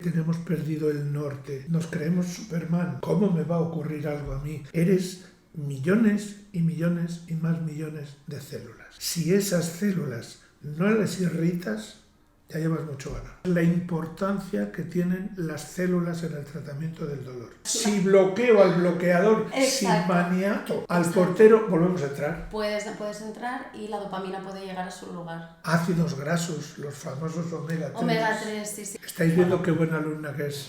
Tenemos perdido el norte, nos creemos Superman. ¿Cómo me va a ocurrir algo a mí? Eres millones y millones y más millones de células. Si esas células no las irritas, ya llevas mucho ganado. La importancia que tienen las células en el tratamiento del dolor. Si bloqueo al bloqueador, si maniato al portero, volvemos a entrar. Puedes entrar y la dopamina puede llegar a su lugar. Ácidos grasos, los famosos omega 3. Omega 3, sí. ¿Estáis viendo qué buena alumna que es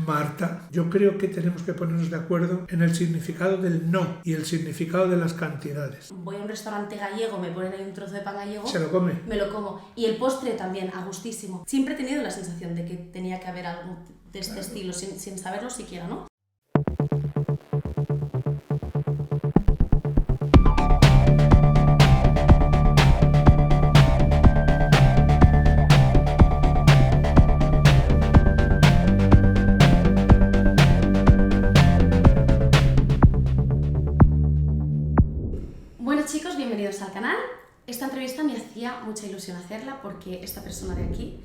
Marta? Yo creo que tenemos que ponernos de acuerdo en el significado del no y el significado de las cantidades. Voy a un restaurante gallego, me ponen ahí un trozo de pan gallego. ¿Se lo come? Me lo como. Y el postre también, a gustísimo. Siempre he tenido la sensación de que tenía que haber algo de este estilo, sin saberlo siquiera, ¿no? Bienvenidos al canal. Esta entrevista me hacía mucha ilusión hacerla porque esta persona de aquí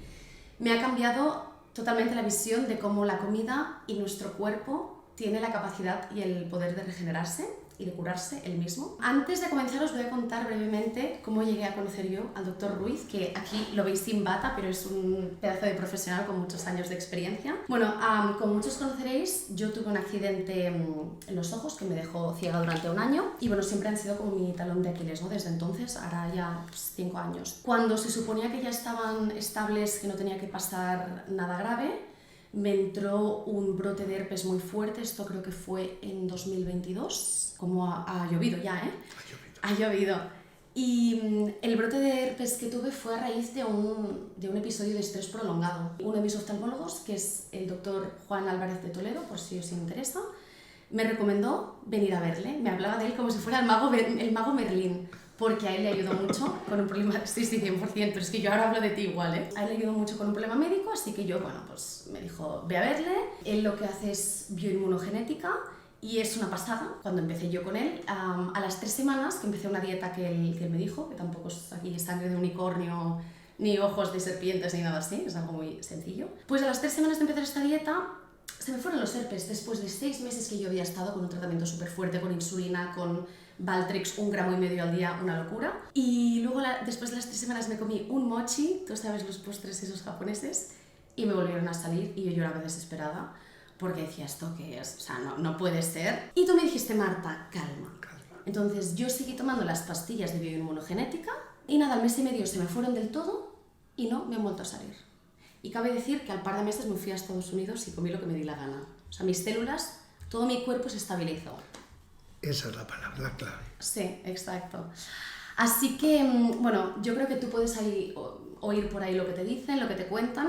me ha cambiado totalmente la visión de cómo la comida y nuestro cuerpo tiene la capacidad y el poder de regenerarse y de curarse él mismo. Antes de comenzar os voy a contar brevemente cómo llegué a conocer yo al Dr. Ruiz, que aquí lo veis sin bata, pero es un pedazo de profesional con muchos años de experiencia. Bueno, como muchos conoceréis, yo tuve un accidente en los ojos que me dejó ciega durante un año y bueno, siempre han sido como mi talón de Aquiles, ¿no? Desde entonces, ahora ya 5 años. Cuando se suponía que ya estaban estables, que no tenía que pasar nada grave, me entró un brote de herpes muy fuerte, esto creo que fue en 2022, como ha llovido ya, ¿eh? Ha llovido. Y el brote de herpes que tuve fue a raíz de un episodio de estrés prolongado. Uno de mis oftalmólogos, que es el doctor Juan Álvarez de Toledo, por si os interesa, me recomendó venir a verle. Me hablaba de él como si fuera el mago Merlín, porque a él le ayudó mucho con un problema, sí, 100%, pero es que yo ahora hablo de ti igual, ¿eh? A él le ayudó mucho con un problema médico, así que yo, bueno, pues me dijo, ve a verle. Él lo que hace es bioinmunogenética y es una pasada. Cuando empecé yo con él, a las 3 semanas que empecé una dieta que él me dijo, que tampoco es aquí sangre de unicornio, ni ojos de serpientes, ni nada así, es algo muy sencillo. Pues a las 3 semanas de empezar esta dieta, se me fueron los herpes, después de 6 meses que yo había estado con un tratamiento súper fuerte, con insulina, con Valtrex, 1,5 gramos al día, una locura. Y luego, después de las 3 semanas, me comí un mochi, tú sabes los postres esos japoneses, y me volvieron a salir y yo lloraba desesperada, porque decía, ¿esto qué es? O sea, no puede ser. Y tú me dijiste, Marta, calma. Entonces yo seguí tomando las pastillas de bioinmunogenética y nada, al mes y medio se me fueron del todo y no me han vuelto a salir. Y cabe decir que al par de meses me fui a Estados Unidos y comí lo que me di la gana. O sea, mis células, todo mi cuerpo se estabilizó. Esa es la palabra, la clave. Sí, exacto. Así que, bueno, yo creo que tú puedes oír por ahí lo que te dicen, lo que te cuentan,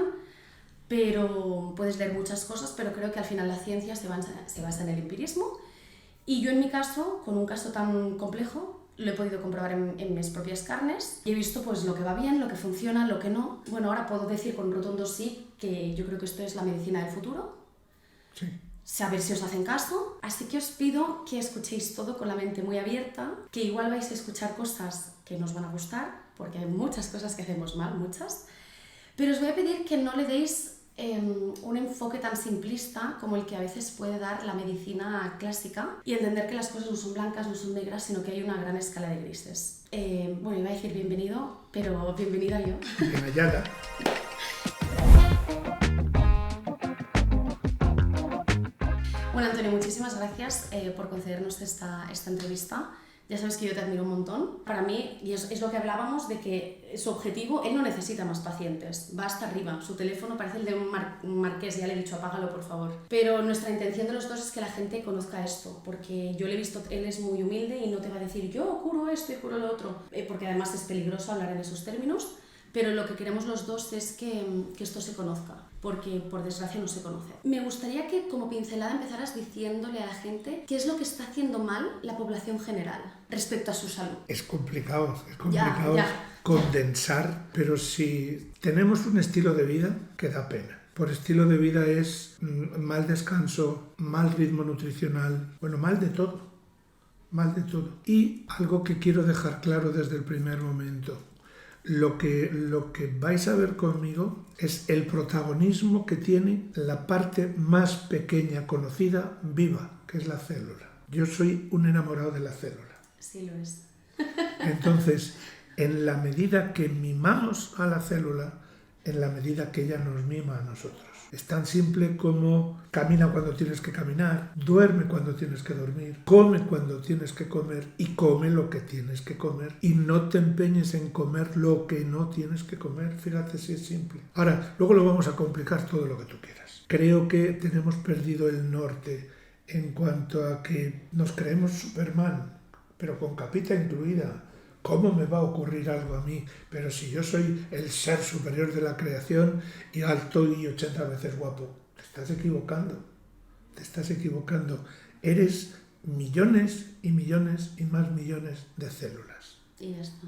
pero puedes leer muchas cosas, pero creo que al final la ciencia se basa en el empirismo. Y yo en mi caso, con un caso tan complejo, lo he podido comprobar en mis propias carnes y he visto pues lo que va bien, lo que funciona, lo que no. Bueno, ahora puedo decir con rotundo sí que yo creo que esto es la medicina del futuro. Sí. A ver si os hacen caso. Así que os pido que escuchéis todo con la mente muy abierta, que igual vais a escuchar cosas que nos van a gustar, porque hay muchas cosas que hacemos mal, muchas. Pero os voy a pedir que no le deis un enfoque tan simplista como el que a veces puede dar la medicina clásica y entender que las cosas no son blancas, no son negras, sino que hay una gran escala de grises. Bueno, iba a decir bienvenido, pero bienvenida yo. Bien hallada. Bueno, Antonio, muchísimas gracias por concedernos esta entrevista. Ya sabes que yo te admiro un montón. Para mí, y es lo que hablábamos, de que su objetivo, él no necesita más pacientes, va hasta arriba. Su teléfono parece el de un marqués, ya le he dicho, apágalo por favor. Pero nuestra intención de los dos es que la gente conozca esto, porque yo le he visto, él es muy humilde y no te va a decir, yo curo esto y curo lo otro, porque además es peligroso hablar en esos términos, pero lo que queremos los dos es que esto se conozca, porque por desgracia no se conoce. Me gustaría que como pincelada empezaras diciéndole a la gente qué es lo que está haciendo mal la población general respecto a su salud. Es complicado Ya. Condensar, pero si tenemos un estilo de vida que da pena. Por estilo de vida es mal descanso, mal ritmo nutricional, bueno, mal de todo. Y algo que quiero dejar claro desde el primer momento. Lo que vais a ver conmigo es el protagonismo que tiene la parte más pequeña conocida, viva, que es la célula. Yo soy un enamorado de la célula. Sí lo es. Entonces, en la medida que mimamos a la célula, en la medida que ella nos mima a nosotros. Es tan simple como camina cuando tienes que caminar, duerme cuando tienes que dormir, come cuando tienes que comer y come lo que tienes que comer. Y no te empeñes en comer lo que no tienes que comer. Fíjate si es simple. Ahora, luego lo vamos a complicar todo lo que tú quieras. Creo que tenemos perdido el norte en cuanto a que nos creemos Superman, pero con capita incluida. ¿Cómo me va a ocurrir algo a mí? Pero si yo soy el ser superior de la creación y alto y 80 veces guapo. Te estás equivocando. Te estás equivocando. Eres millones y millones y más millones de células. Y ya está.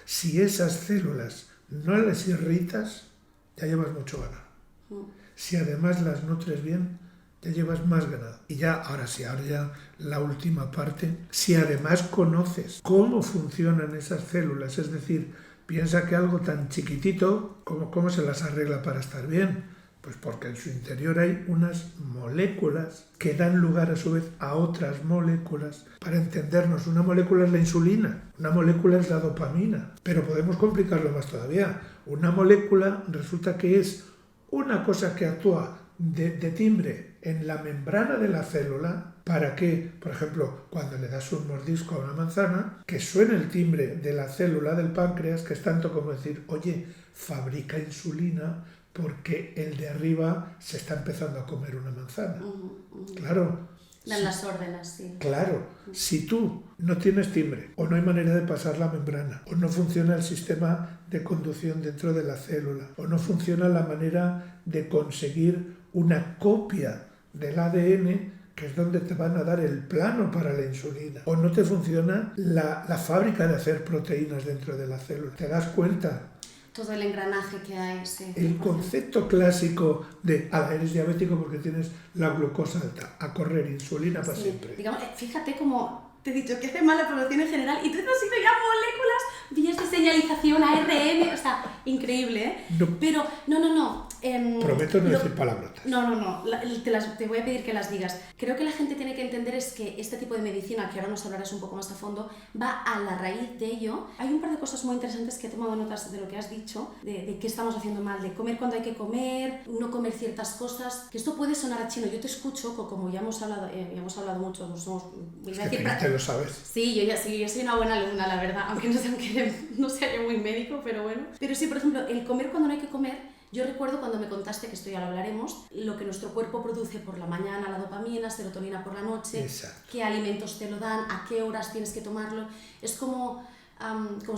Si esas células no las irritas, ya llevas mucho ganado. Si además las nutres bien, ya llevas más ganado. Y ya, ahora ya la última parte, si además conoces cómo funcionan esas células, es decir, piensa que algo tan chiquitito, ¿cómo se las arregla para estar bien? Pues porque en su interior hay unas moléculas que dan lugar a su vez a otras moléculas. Para entendernos, una molécula es la insulina, una molécula es la dopamina, pero podemos complicarlo más todavía. Una molécula resulta que es una cosa que actúa de timbre en la membrana de la célula para que, por ejemplo, cuando le das un mordisco a una manzana, que suene el timbre de la célula del páncreas, que es tanto como decir, oye, fabrica insulina porque el de arriba se está empezando a comer una manzana. Claro. Dan las órdenes, sí. Claro, si tú no tienes timbre, o no hay manera de pasar la membrana, o no funciona el sistema de conducción dentro de la célula, o no funciona la manera de conseguir una copia del ADN, que es donde te van a dar el plano para la insulina, o no te funciona la fábrica de hacer proteínas dentro de la célula. ¿Te das cuenta? Todo el engranaje que hay, sí. El concepto clásico de, eres diabético porque tienes la glucosa alta, a correr, insulina para siempre. Digamos, fíjate como te he dicho que hace mal la población en general y tú te has ido ya moléculas, vías de señalización, ARN, o sea, increíble, ¿eh? No. Pero, no. Prometo no decir palabrotas. No. Te voy a pedir que las digas. Creo que la gente tiene que entender es que este tipo de medicina, que ahora nos hablarás un poco más a fondo, va a la raíz de ello. Hay un par de cosas muy interesantes que he tomado notas de lo que has dicho, de qué estamos haciendo mal, de comer cuando hay que comer, no comer ciertas cosas, que esto puede sonar a chino. Yo te escucho, como ya hemos hablado mucho, Lo sabes. Sí, yo soy una buena alumna, la verdad, aunque no sea yo muy médico, pero bueno. Pero sí, por ejemplo, el comer cuando no hay que comer. Yo recuerdo cuando me contaste, que esto ya lo hablaremos, lo que nuestro cuerpo produce por la mañana, la dopamina, serotonina por la noche, Exacto. Qué alimentos te lo dan, a qué horas tienes que tomarlo. Es como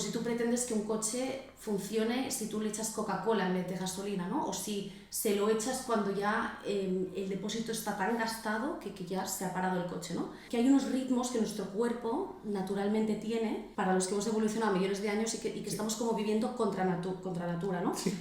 si tú pretendes que un coche funcione si tú le echas Coca-Cola en vez de gasolina, ¿no? O si se lo echas cuando ya el depósito está tan gastado que ya se ha parado el coche, ¿no? Que hay unos ritmos que nuestro cuerpo naturalmente tiene, para los que hemos evolucionado millones de años y que estamos como viviendo contra natura, ¿no? Sí.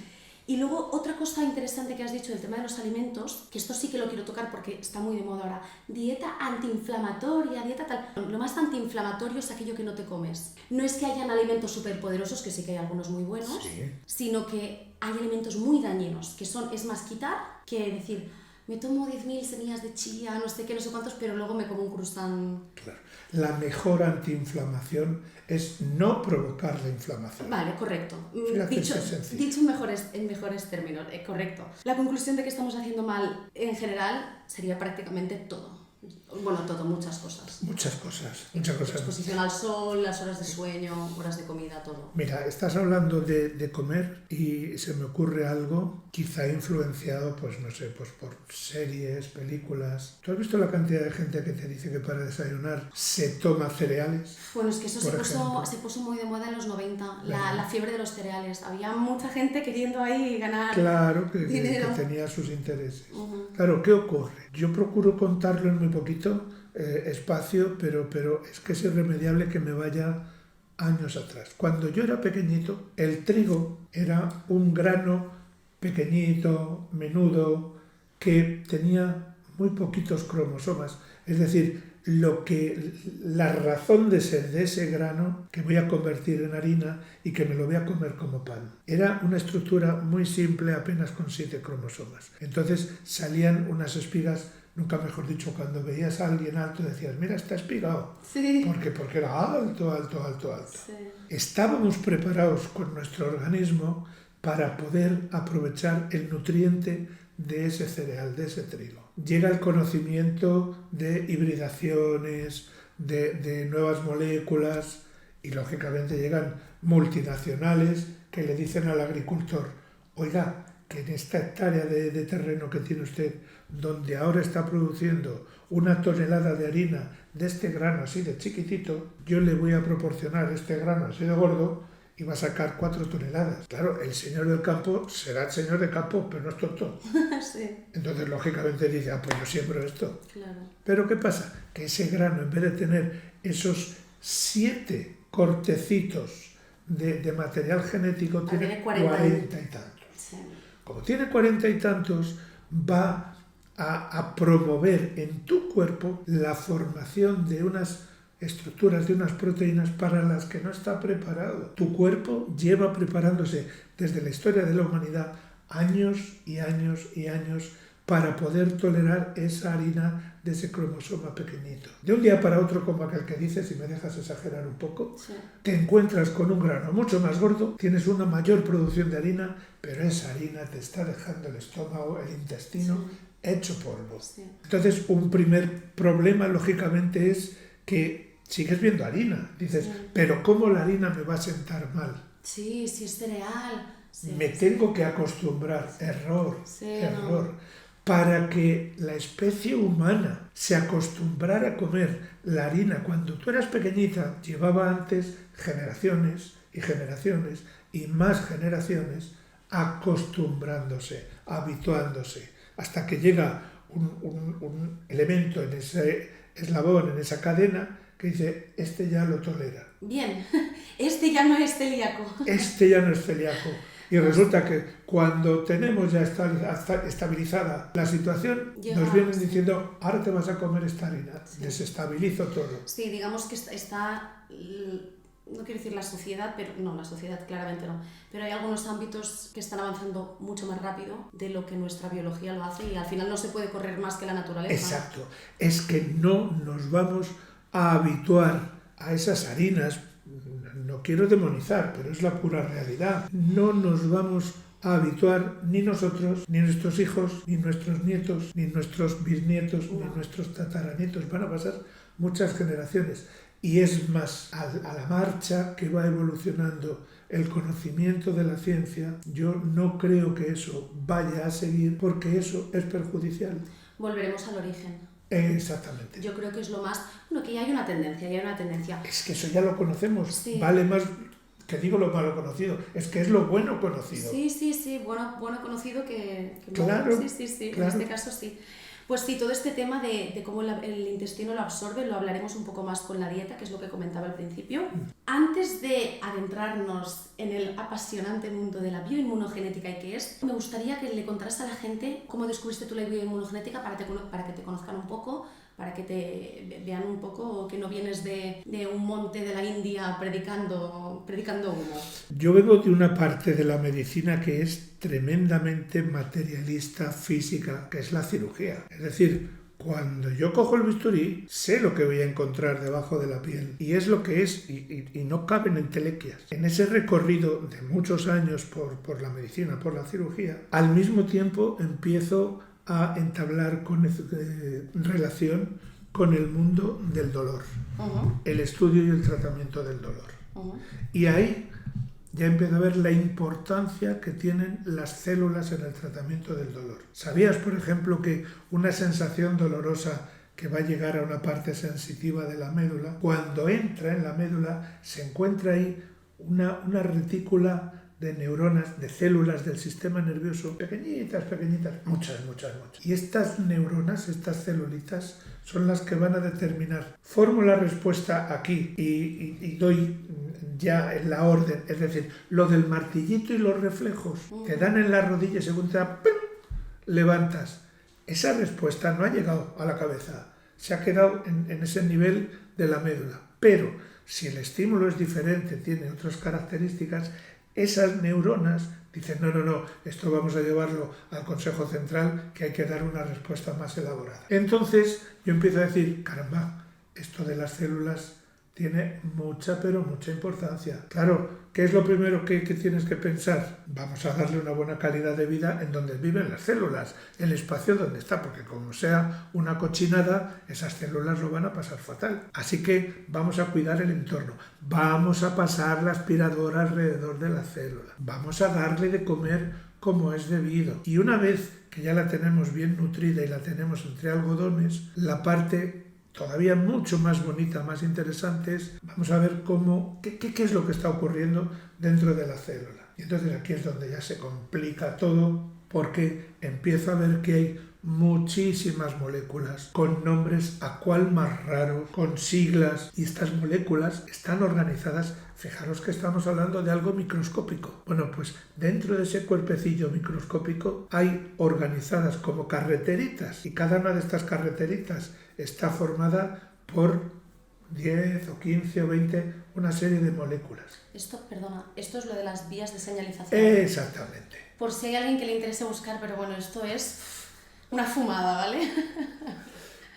Y luego otra cosa interesante que has dicho del tema de los alimentos, que esto sí que lo quiero tocar porque está muy de moda ahora, dieta antiinflamatoria, dieta tal. Lo más antiinflamatorio es aquello que no te comes. No es que hayan alimentos superpoderosos, que sí que hay algunos muy buenos, sí, sino que hay alimentos muy dañinos, que es más quitar que decir, me tomo 10.000 semillas de chía, no sé qué, no sé cuántos, pero luego me como un croissant. Claro. La mejor antiinflamación es no provocar la inflamación. Vale, correcto. Dicho en mejores términos, correcto. La conclusión de que estamos haciendo mal en general sería prácticamente todo. Bueno, todo, muchas cosas. Muchas cosas. Exposición al sol, las horas de sueño, horas de comida, todo. Mira, estás hablando de comer y se me ocurre algo, quizá influenciado, pues por series, películas. ¿Tú has visto la cantidad de gente que te dice que para desayunar se toma cereales? Bueno, es que eso se puso muy de moda en los 90, la fiebre de los cereales. Había mucha gente queriendo ahí ganar dinero. Que tenía sus intereses. Claro, ¿qué ocurre? Yo procuro contarlo en muy poquito espacio, pero es que es irremediable que me vaya años atrás. Cuando yo era pequeñito, el trigo era un grano pequeñito, menudo, que tenía muy poquitos cromosomas. Es decir, la razón de ser de ese grano que voy a convertir en harina y que me lo voy a comer como pan. Era una estructura muy simple, apenas con 7 cromosomas. Entonces salían unas espigas, nunca mejor dicho, cuando veías a alguien alto decías, mira, está espigado. Sí. Porque era alto, alto, alto, alto. Sí. Estábamos preparados con nuestro organismo para poder aprovechar el nutriente de ese cereal, de ese trigo. Llega el conocimiento de hibridaciones, de nuevas moléculas y lógicamente llegan multinacionales que le dicen al agricultor, oiga, que en esta hectárea de terreno que tiene usted, donde ahora está produciendo 1 tonelada de harina de este grano así de chiquitito, yo le voy a proporcionar este grano así de gordo y va a sacar 4 toneladas. Claro, el señor del campo será el señor del campo, pero no es tonto. Sí. Entonces, lógicamente dice, pues yo siembro esto. Claro. Pero ¿qué pasa? Que ese grano, en vez de tener esos 7 cortecitos de material genético, tiene 40 y tantos. Sí. Como tiene 40 y tantos, va a promover en tu cuerpo la formación de unas estructuras, de unas proteínas para las que no está preparado. Tu cuerpo lleva preparándose desde la historia de la humanidad años y años y años para poder tolerar esa harina de ese cromosoma pequeñito. De un día para otro, como aquel que dice, si me dejas exagerar un poco, sí, te encuentras con un grano mucho más gordo, tienes una mayor producción de harina, pero esa harina te está dejando el estómago, el intestino, sí, hecho polvo. Sí. Entonces, un primer problema, lógicamente, es que sigues viendo harina. Dices, sí, pero ¿cómo la harina me va a sentar mal? Sí, sí es cereal. Sí, me tengo que acostumbrar. Error, sí, error. No. Para que la especie humana se acostumbrara a comer la harina cuando tú eras pequeñita, llevaba antes generaciones y generaciones y más generaciones acostumbrándose, habituándose, hasta que llega un elemento en ese eslabón, en esa cadena, que dice, este ya lo tolera. Bien, este ya no es celíaco. Este ya no es celíaco. Y resulta que cuando tenemos ya estabilizada la situación, nos vienen diciendo, ahora te vas a comer esta harina. Sí. Desestabilizo todo. Sí, digamos que está, no quiero decir la sociedad, pero no, la sociedad claramente no, pero hay algunos ámbitos que están avanzando mucho más rápido de lo que nuestra biología lo hace y al final no se puede correr más que la naturaleza. Exacto. Es que no nos vamos a habituar a esas harinas. No quiero demonizar, pero es la pura realidad. No nos vamos a habituar ni nosotros, ni nuestros hijos, ni nuestros nietos, ni nuestros bisnietos, ni nuestros tataranietos. Van a pasar muchas generaciones. Y es más, a la marcha que va evolucionando el conocimiento de la ciencia, yo no creo que eso vaya a seguir porque eso es perjudicial. Volveremos al origen. Exactamente. Yo creo que es lo más... Bueno, que ya hay una tendencia. Es que eso ya lo conocemos. Sí. Vale más que digo lo malo conocido. Es que es lo bueno conocido. Sí. Bueno conocido que claro, malo. Sí. Claro. En este caso sí. Pues sí, todo este tema de cómo el intestino lo absorbe lo hablaremos un poco más con la dieta, que es lo que comentaba al principio. Antes de adentrarnos en el apasionante mundo de la bioinmunogenética y qué es, me gustaría que le contaras a la gente cómo descubriste tú la bioinmunogenética para que te conozcan un poco, para que te vean un poco, que no vienes de un monte de la India predicando humo. Yo vengo de una parte de la medicina que es tremendamente materialista, física, que es la cirugía. Es decir, cuando yo cojo el bisturí, sé lo que voy a encontrar debajo de la piel y es lo que es y no caben entelequias. En ese recorrido de muchos años por la medicina, por la cirugía, al mismo tiempo empiezo a entablar relación con el mundo del dolor, el estudio y el tratamiento del dolor. Y ahí ya empiezo a ver la importancia que tienen las células en el tratamiento del dolor. ¿Sabías, por ejemplo, que una sensación dolorosa que va a llegar a una parte sensitiva de la médula, cuando entra en la médula se encuentra ahí una retícula de neuronas, de células del sistema nervioso, pequeñitas, muchas. Y estas neuronas, estas celulitas, son las que van a determinar. Formo la respuesta aquí y doy ya en la orden, es decir, lo del martillito y los reflejos, te dan en la rodilla y según te da, ¡pum!, levantas. Esa respuesta no ha llegado a la cabeza, se ha quedado en ese nivel de la médula. Pero si el estímulo es diferente, tiene otras características, esas neuronas dicen, no, esto vamos a llevarlo al Consejo Central, que hay que dar una respuesta más elaborada. Entonces yo empiezo a decir, caramba, esto de las células tiene mucha, pero mucha importancia. Claro, ¿qué es lo primero que tienes que pensar? Vamos a darle una buena calidad de vida en donde viven las células, el espacio donde está, porque como sea una cochinada, esas células lo van a pasar fatal. Así que vamos a cuidar el entorno, vamos a pasar la aspiradora alrededor de la célula, vamos a darle de comer como es debido. Y una vez que ya la tenemos bien nutrida y la tenemos entre algodones, la parte todavía mucho más bonita, más interesante es, vamos a ver qué es lo que está ocurriendo dentro de la célula. Y entonces aquí es donde ya se complica todo, porque empiezo a ver que hay muchísimas moléculas con nombres a cual más raro, con siglas, y estas moléculas están organizadas. Fijaros que estamos hablando de algo microscópico. Bueno, pues dentro de ese cuerpecillo microscópico hay organizadas como carreteritas, y cada una de estas carreteritas está formada por 10 o 15 o 20, una serie de moléculas. Esto es lo de las vías de señalización. Exactamente. Por si hay alguien que le interese buscar, pero bueno, esto es una fumada, ¿vale?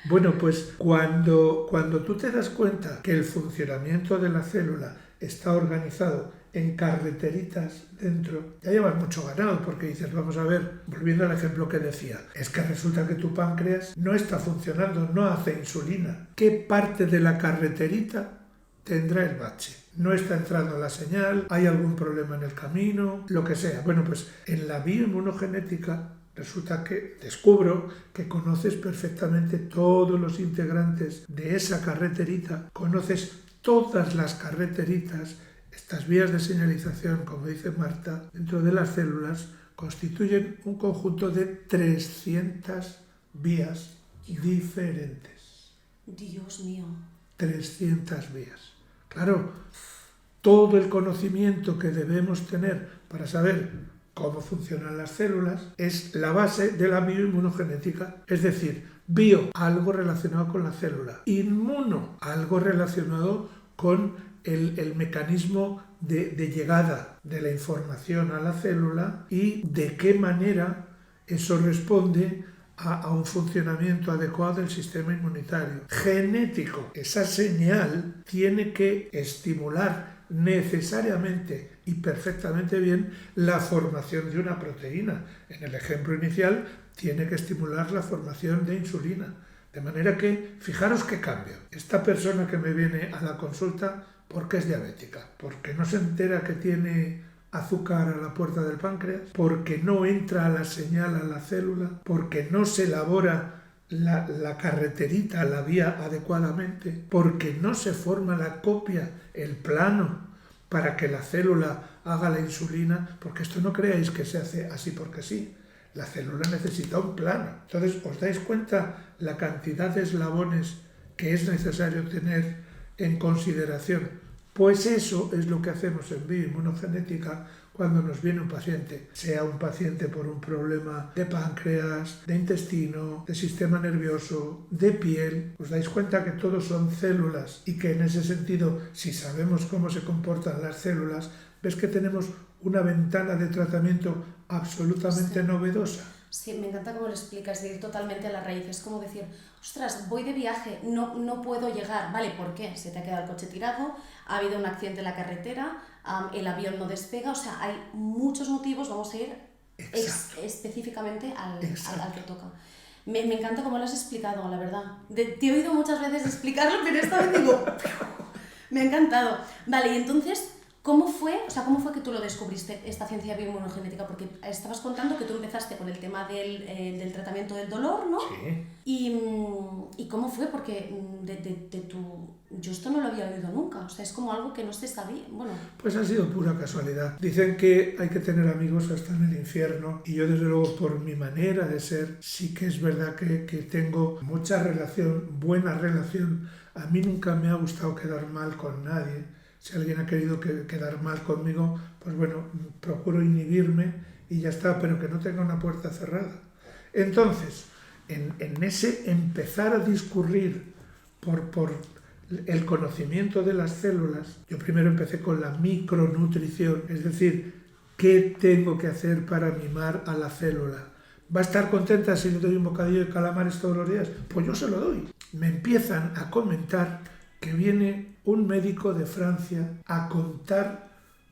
Bueno, pues cuando tú te das cuenta que el funcionamiento de la célula está organizado en carreteritas dentro, ya llevas mucho ganado, porque dices, vamos a ver, volviendo al ejemplo que decía, es que resulta que tu páncreas no está funcionando, no hace insulina. ¿Qué parte de la carreterita tendrá el bache? No está entrando la señal, hay algún problema en el camino, lo que sea. Bueno, pues en la bioinmunogenética resulta que descubro que conoces perfectamente todos los integrantes de esa carreterita, conoces todas las carreteritas. Estas vías de señalización, como dice Marta, dentro de las células constituyen un conjunto de 300 vías diferentes. Dios mío. 300 vías. Claro, todo el conocimiento que debemos tener para saber cómo funcionan las células es la base de la bioinmunogenética. Es decir, bio, algo relacionado con la célula. Inmuno, algo relacionado con el mecanismo de llegada de la información a la célula y de qué manera eso responde a un funcionamiento adecuado del sistema inmunitario. Genético, esa señal tiene que estimular necesariamente y perfectamente bien la formación de una proteína. En el ejemplo inicial, tiene que estimular la formación de insulina. De manera que, fijaros qué cambio. Esta persona que me viene a la consulta, ¿por qué es diabética? Porque no se entera que tiene azúcar a la puerta del páncreas, porque no entra la señal a la célula, porque no se elabora la carreterita, la vía adecuadamente, porque no se forma la copia, el plano, para que la célula haga la insulina, porque esto no creáis que se hace así porque sí. La célula necesita un plano. Entonces, ¿os dais cuenta la cantidad de eslabones que es necesario tener en consideración? Pues eso es lo que hacemos en bioinmunogenética cuando nos viene un paciente, sea un paciente por un problema de páncreas, de intestino, de sistema nervioso, de piel. ¿Os dais cuenta que todos son células y que en ese sentido, si sabemos cómo se comportan las células, ves que tenemos una ventana de tratamiento absolutamente novedosa? Sí, me encanta cómo lo explicas, de ir totalmente a la raíz. Es como decir, ostras, voy de viaje, no puedo llegar. Vale, ¿por qué? Se te ha quedado el coche tirado, ha habido un accidente en la carretera, el avión no despega, o sea, hay muchos motivos, vamos a ir específicamente al que toca. Me encanta cómo lo has explicado, la verdad. Te he oído muchas veces explicarlo, pero esta vez digo, me ha encantado. Vale, y entonces, ¿cómo fue que tú lo descubriste, esta ciencia bioinmunogenética? Porque estabas contando que tú empezaste con el tema del tratamiento del dolor, ¿no? Sí. ¿Y cómo fue? Porque yo esto no lo había oído nunca, o sea, es como algo que no se sabía, bueno. Pues ha sido pura casualidad. Dicen que hay que tener amigos hasta en el infierno, y yo desde luego por mi manera de ser, sí que es verdad que tengo mucha relación, buena relación. A mí nunca me ha gustado quedar mal con nadie. Si alguien ha querido quedar mal conmigo, pues bueno, procuro inhibirme y ya está, pero que no tenga una puerta cerrada. Entonces, en ese empezar a discurrir por el conocimiento de las células, yo primero empecé con la micronutrición, es decir, ¿qué tengo que hacer para mimar a la célula? ¿Va a estar contenta si le doy un bocadillo de calamares todos los días? Pues yo se lo doy. Me empiezan a comentar que viene un médico de Francia a contar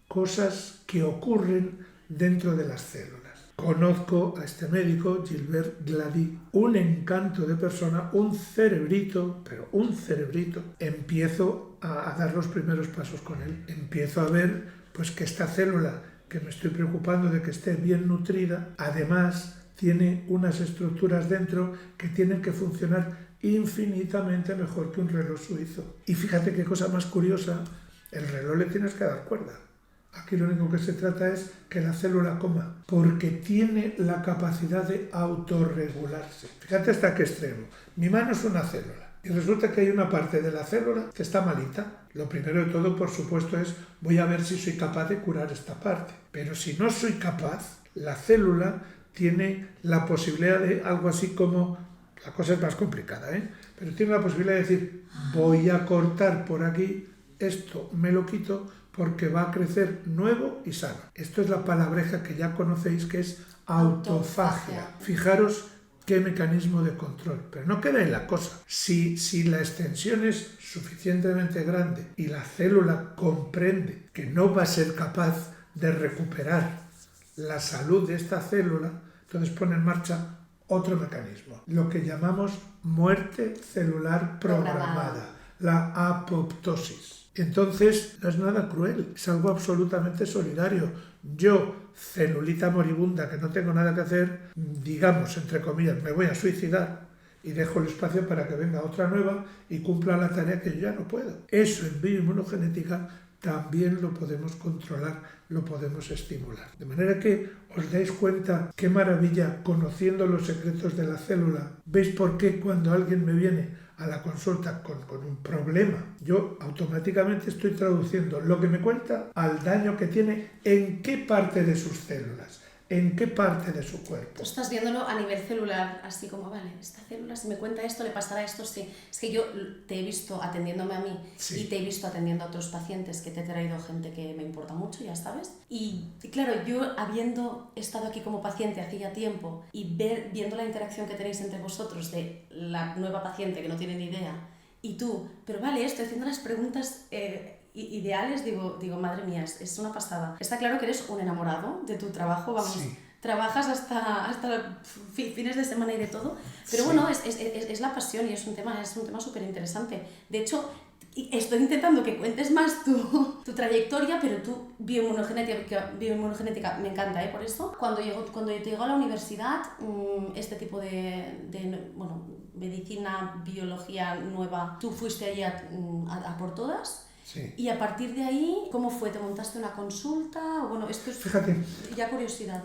cosas que ocurren dentro de las células. Conozco a este médico, Gilbert Glady, un encanto de persona, un cerebrito, pero un cerebrito. Empiezo a dar los primeros pasos con él. Empiezo a ver pues que esta célula, que me estoy preocupando de que esté bien nutrida, además tiene unas estructuras dentro que tienen que funcionar infinitamente mejor que un reloj suizo. Y fíjate qué cosa más curiosa, el reloj le tienes que dar cuerda. Aquí lo único que se trata es que la célula coma, porque tiene la capacidad de autorregularse. Fíjate hasta qué extremo. Mi mano es una célula y resulta que hay una parte de la célula que está malita. Lo primero de todo, por supuesto, es voy a ver si soy capaz de curar esta parte. Pero si no soy capaz, la célula tiene la posibilidad de algo así como, la cosa es más complicada, pero tiene la posibilidad de decir, voy a cortar por aquí, esto me lo quito, porque va a crecer nuevo y sano. Esto es la palabreja que ya conocéis, que es autofagia. Fijaros qué mecanismo de control. Pero no queda en la cosa. Si la extensión es suficientemente grande y la célula comprende que no va a ser capaz de recuperar la salud de esta célula, entonces pone en marcha otro mecanismo, lo que llamamos muerte celular programada, la apoptosis. Entonces, no es nada cruel, es algo absolutamente solidario. Yo, celulita moribunda, que no tengo nada que hacer, digamos, entre comillas, me voy a suicidar y dejo el espacio para que venga otra nueva y cumpla la tarea que yo ya no puedo. Eso en bioinmunogenética también lo podemos controlar, lo podemos estimular. De manera que os dais cuenta qué maravilla, conociendo los secretos de la célula. ¿Veis por qué cuando alguien me viene a la consulta con un problema, yo automáticamente estoy traduciendo lo que me cuenta al daño que tiene en qué parte de sus células, en qué parte de su cuerpo? Tú estás viéndolo a nivel celular, así como, vale, esta célula, si me cuenta esto, le pasará esto, sí. Es que yo te he visto atendiéndome a mí y te he visto atendiendo a otros pacientes, que te he traído gente que me importa mucho, ya sabes. Y claro, yo habiendo estado aquí como paciente hace ya tiempo y viendo la interacción que tenéis entre vosotros de la nueva paciente que no tiene ni idea y tú, pero vale, estoy haciendo las preguntas ideales, digo, madre mía, es una pasada. Está claro que eres un enamorado de tu trabajo, vamos, sí. Trabajas hasta fines de semana y de todo, pero sí. Bueno, es la pasión y es un tema súper interesante. De hecho, estoy intentando que cuentes más tu trayectoria, pero tu bioinmunogenética me encanta, por eso. Cuando yo te llego a la universidad, este tipo de medicina, biología nueva, tú fuiste allí a por todas. Sí. Y a partir de ahí, ¿cómo fue? ¿Te montaste una consulta? Bueno, esto es Fíjate, ya curiosidad,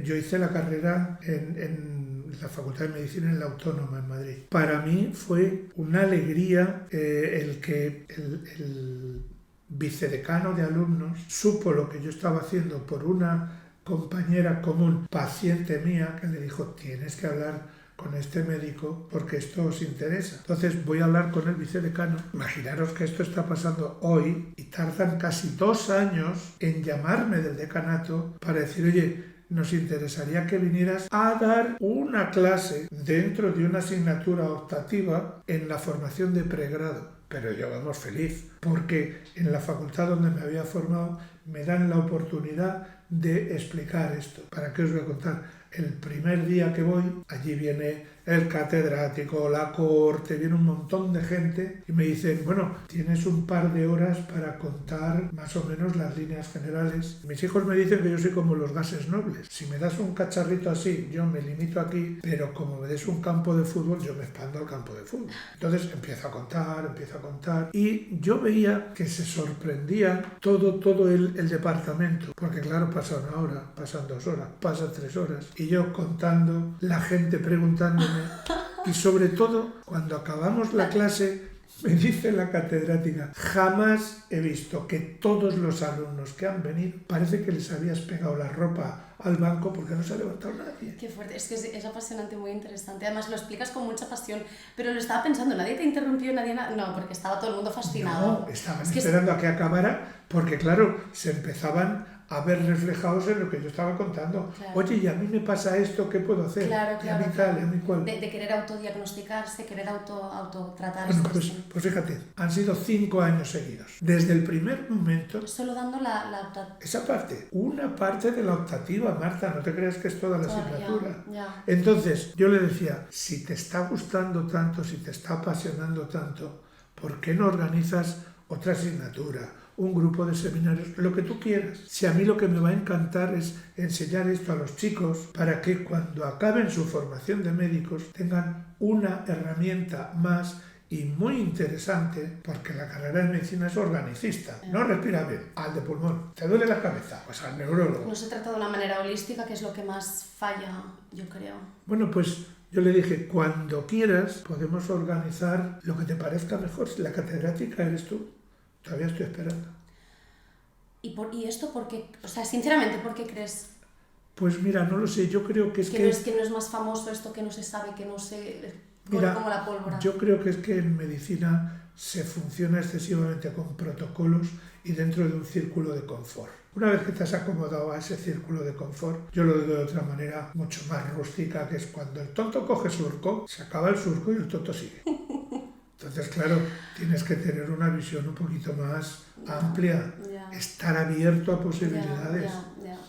yo hice la carrera en la Facultad de Medicina en la Autónoma, en Madrid. Para mí fue una alegría el que el vicedecano de alumnos supo lo que yo estaba haciendo por una compañera común, paciente mía, que le dijo, tienes que hablar con este médico porque esto os interesa. Entonces voy a hablar con el vicedecano. Imaginaros que esto está pasando hoy y tardan casi 2 años en llamarme del decanato para decir, oye, nos interesaría que vinieras a dar una clase dentro de una asignatura optativa en la formación de pregrado. Pero yo, vamos, feliz, porque en la facultad donde me había formado me dan la oportunidad de explicar esto. ¿Para qué os voy a contar? El primer día que voy, allí viene el catedrático, la cohorte, viene un montón de gente y me dicen, bueno, tienes un par de horas para contar más o menos las líneas generales. Mis hijos me dicen que yo soy como los gases nobles. Si me das un cacharrito así, yo me limito aquí, pero como me des un campo de fútbol, yo me expando al campo de fútbol. Entonces empiezo a contar y yo veía que se sorprendía todo el departamento, porque claro, pasa 1 hora, pasan 2 horas, pasan 3 horas y yo contando, la gente preguntándome y sobre todo cuando acabamos la clase me dice la catedrática, jamás he visto que todos los alumnos que han venido parece que les habías pegado la ropa al banco porque no se ha levantado nadie. Qué fuerte, es que es apasionante, muy interesante. Además lo explicas con mucha pasión, pero lo estaba pensando, nadie te interrumpió, nadie... No, porque estaba todo el mundo fascinado. No, estaban esperando a que acabara porque, claro, se empezaban a ver reflejados en lo que yo estaba contando. Claro. Oye, y a mí me pasa esto, ¿qué puedo hacer? Claro, y a mí tal, y a mí cual. De querer autodiagnosticarse, querer autotratarse. Bueno, pues fíjate, han sido 5 años seguidos. Desde el primer momento... Solo dando la esa parte, una parte de la optativa, Marta, no te creas que es toda la asignatura. Ya. Entonces, yo le decía, si te está gustando tanto, si te está apasionando tanto, ¿por qué no organizas otra asignatura? Un grupo de seminarios, lo que tú quieras. Si a mí lo que me va a encantar es enseñar esto a los chicos para que cuando acaben su formación de médicos tengan una herramienta más y muy interesante, porque la carrera de medicina es organicista. No respira bien, al de pulmón. ¿Te duele la cabeza? Pues al neurólogo. No se trata de una manera holística, que es lo que más falla, yo creo. Bueno, pues yo le dije, cuando quieras podemos organizar lo que te parezca mejor. Si la catedrática eres tú, todavía estoy esperando. ¿Y esto por qué? O sea, sinceramente, ¿por qué crees? Pues mira, no lo sé, yo creo que es que... Que no es más famoso esto, que no se sabe, que no se... Mira, como la pólvora. Yo creo que es que en medicina se funciona excesivamente con protocolos y dentro de un círculo de confort. Una vez que te has acomodado a ese círculo de confort, yo lo digo de otra manera mucho más rústica, que es cuando el tonto coge surco, se acaba el surco y el tonto sigue. Entonces, claro, tienes que tener una visión un poquito más amplia, estar abierto a posibilidades.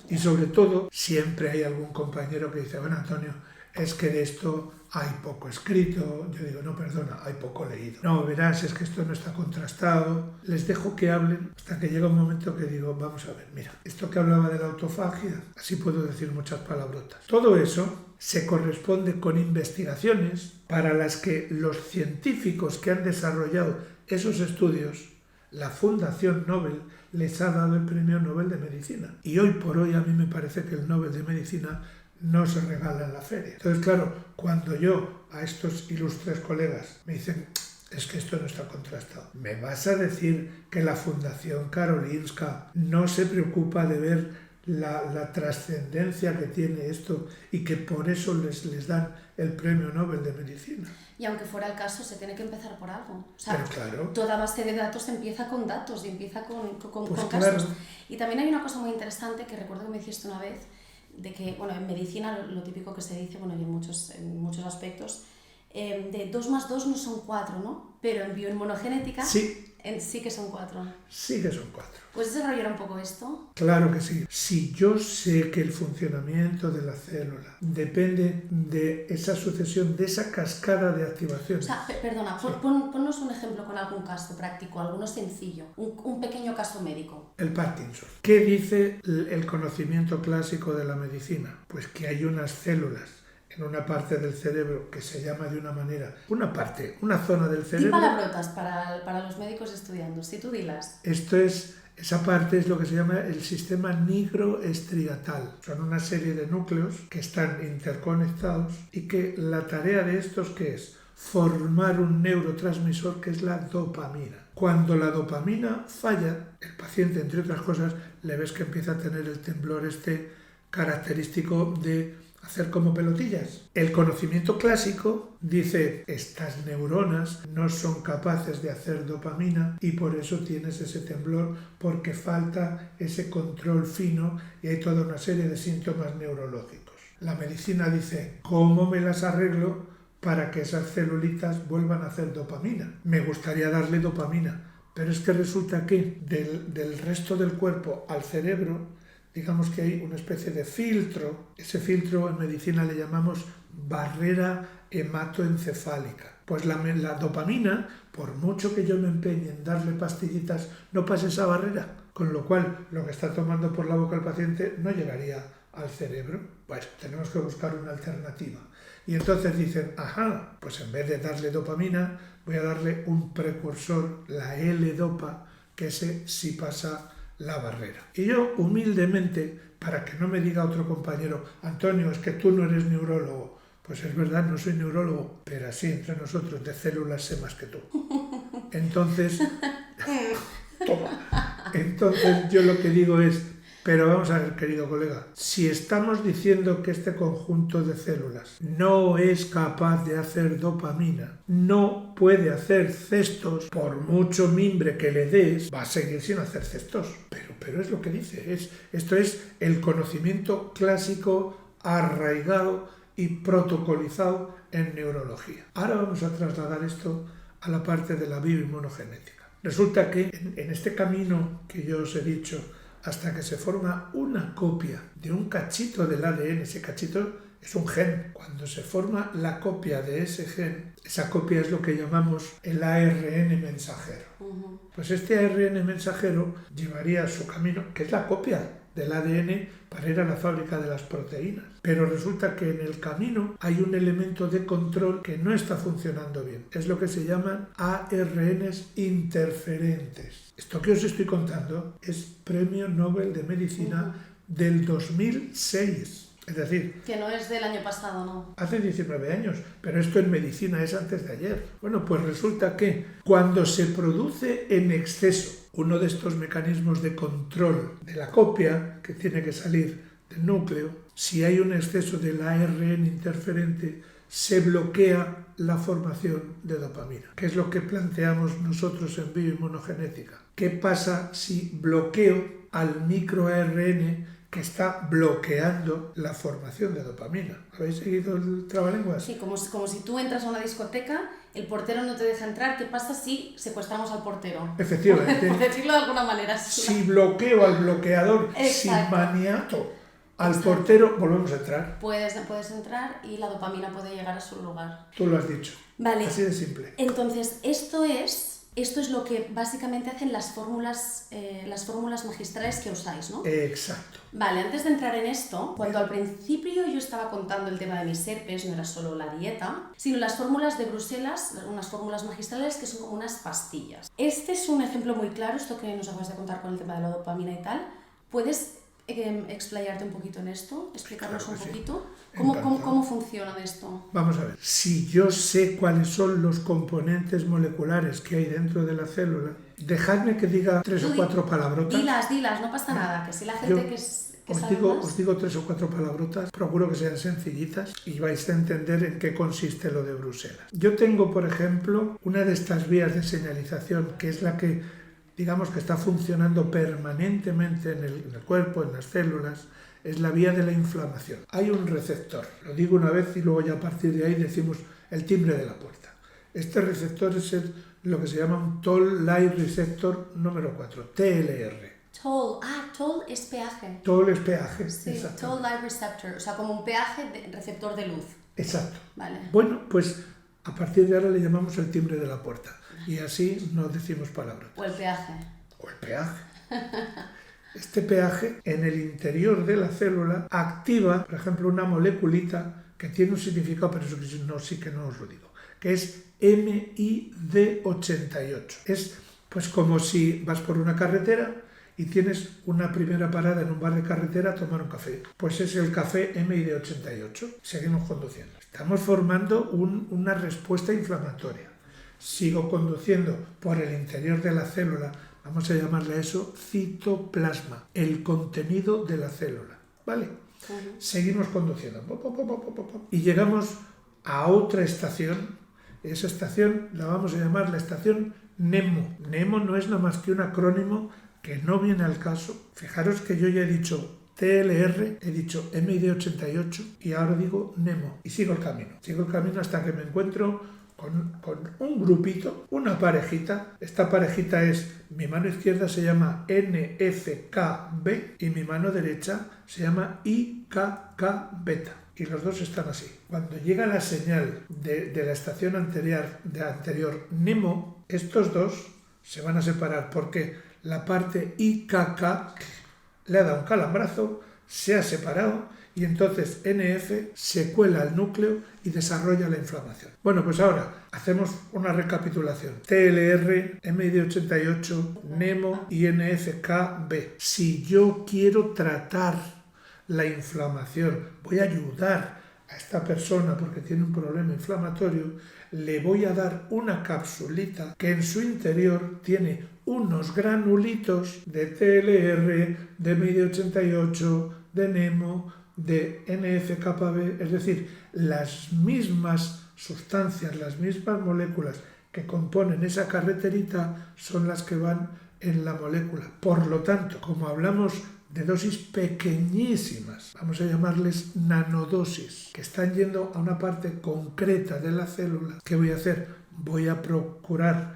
Y sobre todo, siempre hay algún compañero que dice, bueno, Antonio, es que de esto hay poco escrito. Yo digo, no, perdona, hay poco leído. No, verás, es que esto no está contrastado. Les dejo que hablen hasta que llega un momento que digo, vamos a ver, mira, esto que hablaba de la autofagia, así puedo decir muchas palabrotas. Todo eso se corresponde con investigaciones para las que los científicos que han desarrollado esos estudios, la Fundación Nobel les ha dado el Premio Nobel de Medicina. Y hoy por hoy a mí me parece que el Nobel de Medicina no se regala en la feria. Entonces, claro, cuando yo a estos ilustres colegas me dicen, es que esto no está contrastado, ¿me vas a decir que la Fundación Karolinska no se preocupa de ver la trascendencia que tiene esto y que por eso les dan el Premio Nobel de Medicina? Y aunque fuera el caso, se tiene que empezar por algo. O sea, pero claro, toda base de datos empieza con datos y empieza con pues casos. claro. Y también hay una cosa muy interesante que recuerdo que me dijiste una vez, de que, bueno, en medicina lo típico que se dice, bueno, y en muchos aspectos, de 2 más 2 no son 4, ¿no? Pero en bioinmunogenética sí que son 4. Sí que son 4. ¿Puedes desarrollar un poco esto? Claro que sí. Si yo sé que el funcionamiento de la célula depende de esa sucesión, de esa cascada de activaciones. O sea, perdona, ponnos un ejemplo con algún caso práctico, alguno sencillo, un pequeño caso médico. El Parkinson. ¿Qué dice el conocimiento clásico de la medicina? Pues que hay unas células en una parte del cerebro que se llama de una manera, una zona del cerebro. Di palabrotas para los médicos estudiando, si tú dilas. Esa parte es lo que se llama el sistema nigroestriatal. Son una serie de núcleos que están interconectados y que la tarea de estos, ¿qué es? Formar un neurotransmisor que es la dopamina. Cuando la dopamina falla, el paciente, entre otras cosas, le ves que empieza a tener el temblor característico de hacer como pelotillas. El conocimiento clásico dice, estas neuronas no son capaces de hacer dopamina y por eso tienes ese temblor, porque falta ese control fino y hay toda una serie de síntomas neurológicos. La medicina dice, ¿cómo me las arreglo para que esas celulitas vuelvan a hacer dopamina? Me gustaría darle dopamina, pero es que resulta que del resto del cuerpo al cerebro, digamos que hay una especie de filtro. Ese filtro en medicina le llamamos barrera hematoencefálica. Pues la dopamina, por mucho que yo me empeñe en darle pastillitas, no pasa esa barrera. Con lo cual, lo que está tomando por la boca el paciente no llegaría al cerebro. Pues tenemos que buscar una alternativa. Y entonces dicen, ajá, pues en vez de darle dopamina, voy a darle un precursor, la L-dopa, que ese sí pasa la barrera. Y yo, humildemente, para que no me diga otro compañero, Antonio, es que tú no eres neurólogo. Pues es verdad, no soy neurólogo, pero así entre nosotros de células sé más que tú. Entonces, toma. Entonces yo lo que digo es, Pero vamos a ver, querido colega, si estamos diciendo que este conjunto de células no es capaz de hacer dopamina, no puede hacer cestos, por mucho mimbre que le des, va a seguir sin hacer cestos. Pero es lo que dice, esto es el conocimiento clásico arraigado y protocolizado en neurología. Ahora vamos a trasladar esto a la parte de la bioinmunogenética. Resulta que en este camino que yo os he dicho, hasta que se forma una copia de un cachito del ADN, ese cachito es un gen. Cuando se forma la copia de ese gen, esa copia es lo que llamamos el ARN mensajero. Pues este ARN mensajero llevaría su camino, que es la copia del ADN para ir a la fábrica de las proteínas. Pero resulta que en el camino hay un elemento de control que no está funcionando bien. Es lo que se llaman ARNs interferentes. Esto que os estoy contando es Premio Nobel de Medicina del 2006. Es decir, que no es del año pasado, ¿no? Hace 19 años, pero esto en medicina es antes de ayer. Bueno, pues resulta que cuando se produce en exceso uno de estos mecanismos de control de la copia que tiene que salir del núcleo, si hay un exceso del ARN interferente, se bloquea la formación de dopamina, que es lo que planteamos nosotros en bioinmunogenética. ¿Qué pasa si bloqueo al microARN que está bloqueando la formación de dopamina? ¿Habéis seguido el trabalenguas? Sí, como si tú entras a una discoteca, el portero no te deja entrar. ¿Qué pasa si secuestramos al portero? Efectivamente. Por decirlo de alguna manera. Si bloqueo al bloqueador, si maniato al portero, volvemos a entrar. Puedes entrar y la dopamina puede llegar a su lugar. Tú lo has dicho. Vale. Así de simple. Entonces, esto es lo que básicamente hacen las fórmulas magistrales que usáis, ¿no? Exacto. Vale, antes de entrar en esto, cuando al principio yo estaba contando el tema de mis herpes, no era solo la dieta, sino las fórmulas de Bruselas, unas fórmulas magistrales que son como unas pastillas. Este es un ejemplo muy claro, esto que nos acabas de contar con el tema de la dopamina y tal. ¿Puedes explayarte un poquito en esto? ¿Explicarnos un poquito? ¿Cómo funciona esto? Vamos a ver. Si yo sé cuáles son los componentes moleculares que hay dentro de la célula, dejadme que diga 3 o 4 palabrotas. Dilas, no pasa nada, que si la gente os digo 3 o 4 palabrotas, procuro que sean sencillitas y vais a entender en qué consiste lo de Bruselas. Yo tengo, por ejemplo, una de estas vías de señalización, que es la que, digamos, que está funcionando permanentemente en el cuerpo, en las células, es la vía de la inflamación. Hay un receptor, lo digo una vez y luego ya a partir de ahí decimos el timbre de la puerta. Este receptor es lo que se llama un Toll Light Receptor número 4, TLR. Toll es peaje. Toll es peaje. Sí, Toll Light Receptor, o sea, como un peaje de receptor de luz. Exacto. Vale. Bueno, pues a partir de ahora le llamamos el timbre de la puerta y así no decimos palabras. O el peaje. O el peaje. Este peaje en el interior de la célula activa, por ejemplo, una moleculita que tiene un significado, pero eso sí que no os lo digo, que es MID88. Es pues como si vas por una carretera y tienes una primera parada en un bar de carretera a tomar un café. Pues es el café MID88. Seguimos conduciendo. Estamos formando una respuesta inflamatoria. Sigo conduciendo por el interior de la célula. Vamos a llamarle a eso citoplasma, el contenido de la célula. ¿Vale? Seguimos conduciendo. Y llegamos a otra estación. Esa estación la vamos a llamar la estación NEMO. NEMO no es nada más que un acrónimo que no viene al caso. Fijaros que yo ya he dicho TLR, he dicho MID88 y ahora digo NEMO. Y sigo el camino. Sigo el camino hasta que me encuentro con un grupito, una parejita. Esta parejita es, mi mano izquierda se llama NFKB y mi mano derecha se llama IKK-beta. Y los dos están así. Cuando llega la señal de la estación anterior NEMO, estos dos se van a separar porque la parte IKK le ha dado un calambrazo, se ha separado y entonces NF se cuela al núcleo y desarrolla la inflamación. Bueno, pues ahora hacemos una recapitulación. TLR, MID88, NEMO y NFKB. Si yo quiero tratar la inflamación, voy a ayudar a esta persona porque tiene un problema inflamatorio, le voy a dar una capsulita que en su interior tiene unos granulitos de TLR, de MID88, de NEMO, de NF-κB, es decir, las mismas sustancias, las mismas moléculas que componen esa carreterita son las que van en la molécula. Por lo tanto, como hablamos de dosis pequeñísimas, vamos a llamarles nanodosis, que están yendo a una parte concreta de la célula, ¿qué voy a hacer? Voy a provocar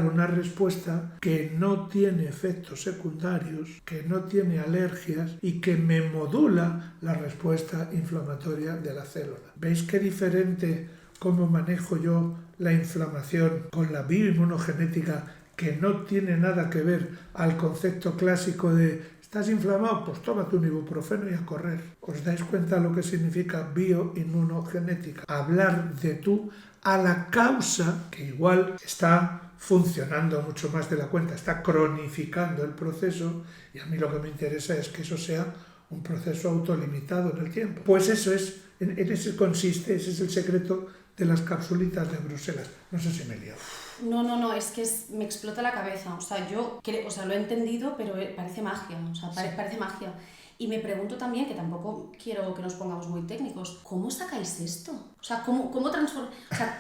una respuesta que no tiene efectos secundarios, que no tiene alergias y que me modula la respuesta inflamatoria de la célula. ¿Veis qué diferente cómo manejo yo la inflamación con la bioinmunogenética, que no tiene nada que ver al concepto clásico de ¿estás inflamado? Pues tómate un ibuprofeno y a correr. ¿Os dais cuenta lo que significa bioinmunogenética? Hablar de tú a la causa, que igual está funcionando mucho más de la cuenta, está cronificando el proceso, y a mí lo que me interesa es que eso sea un proceso autolimitado en el tiempo. Pues eso es, en eso consiste, ese es el secreto de las capsulitas de Bruselas. No sé si me he liado. No, es que me explota la cabeza. O sea, yo lo he entendido, pero parece magia. O sea, parece magia. Y me pregunto también, que tampoco quiero que nos pongamos muy técnicos, ¿cómo sacáis esto? O sea, ¿cómo transformáis? O sea,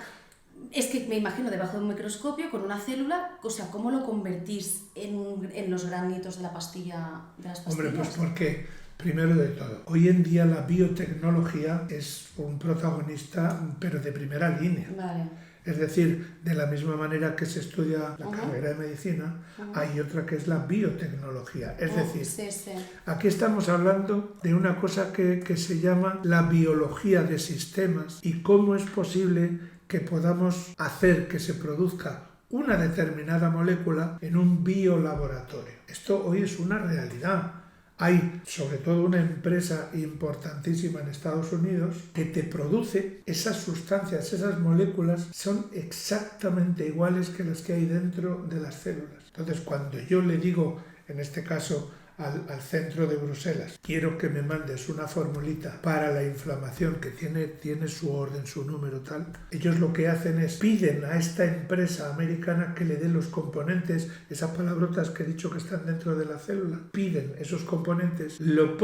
es que me imagino debajo de un microscopio con una célula, o sea, ¿cómo lo convertís en los granitos de la pastilla, de las pastillas? Hombre, pues porque, primero de todo, hoy en día la biotecnología es un protagonista, pero de primera línea. Vale. Es decir, de la misma manera que se estudia la carrera de medicina, hay otra que es la biotecnología. Es decir, aquí estamos hablando de una cosa que se llama la biología de sistemas y cómo es posible que podamos hacer que se produzca una determinada molécula en un biolaboratorio. Esto hoy es una realidad. Hay sobre todo una empresa importantísima en Estados Unidos que te produce esas sustancias, esas moléculas, son exactamente iguales que las que hay dentro de las células. Entonces, cuando yo le digo, en este caso, al centro de Bruselas, quiero que me mandes una formulita para la inflamación que tiene su orden, su número tal, ellos lo que hacen es piden a esta empresa americana que le dé los componentes, esas palabrotas que he dicho que están dentro de la célula, piden esos componentes, los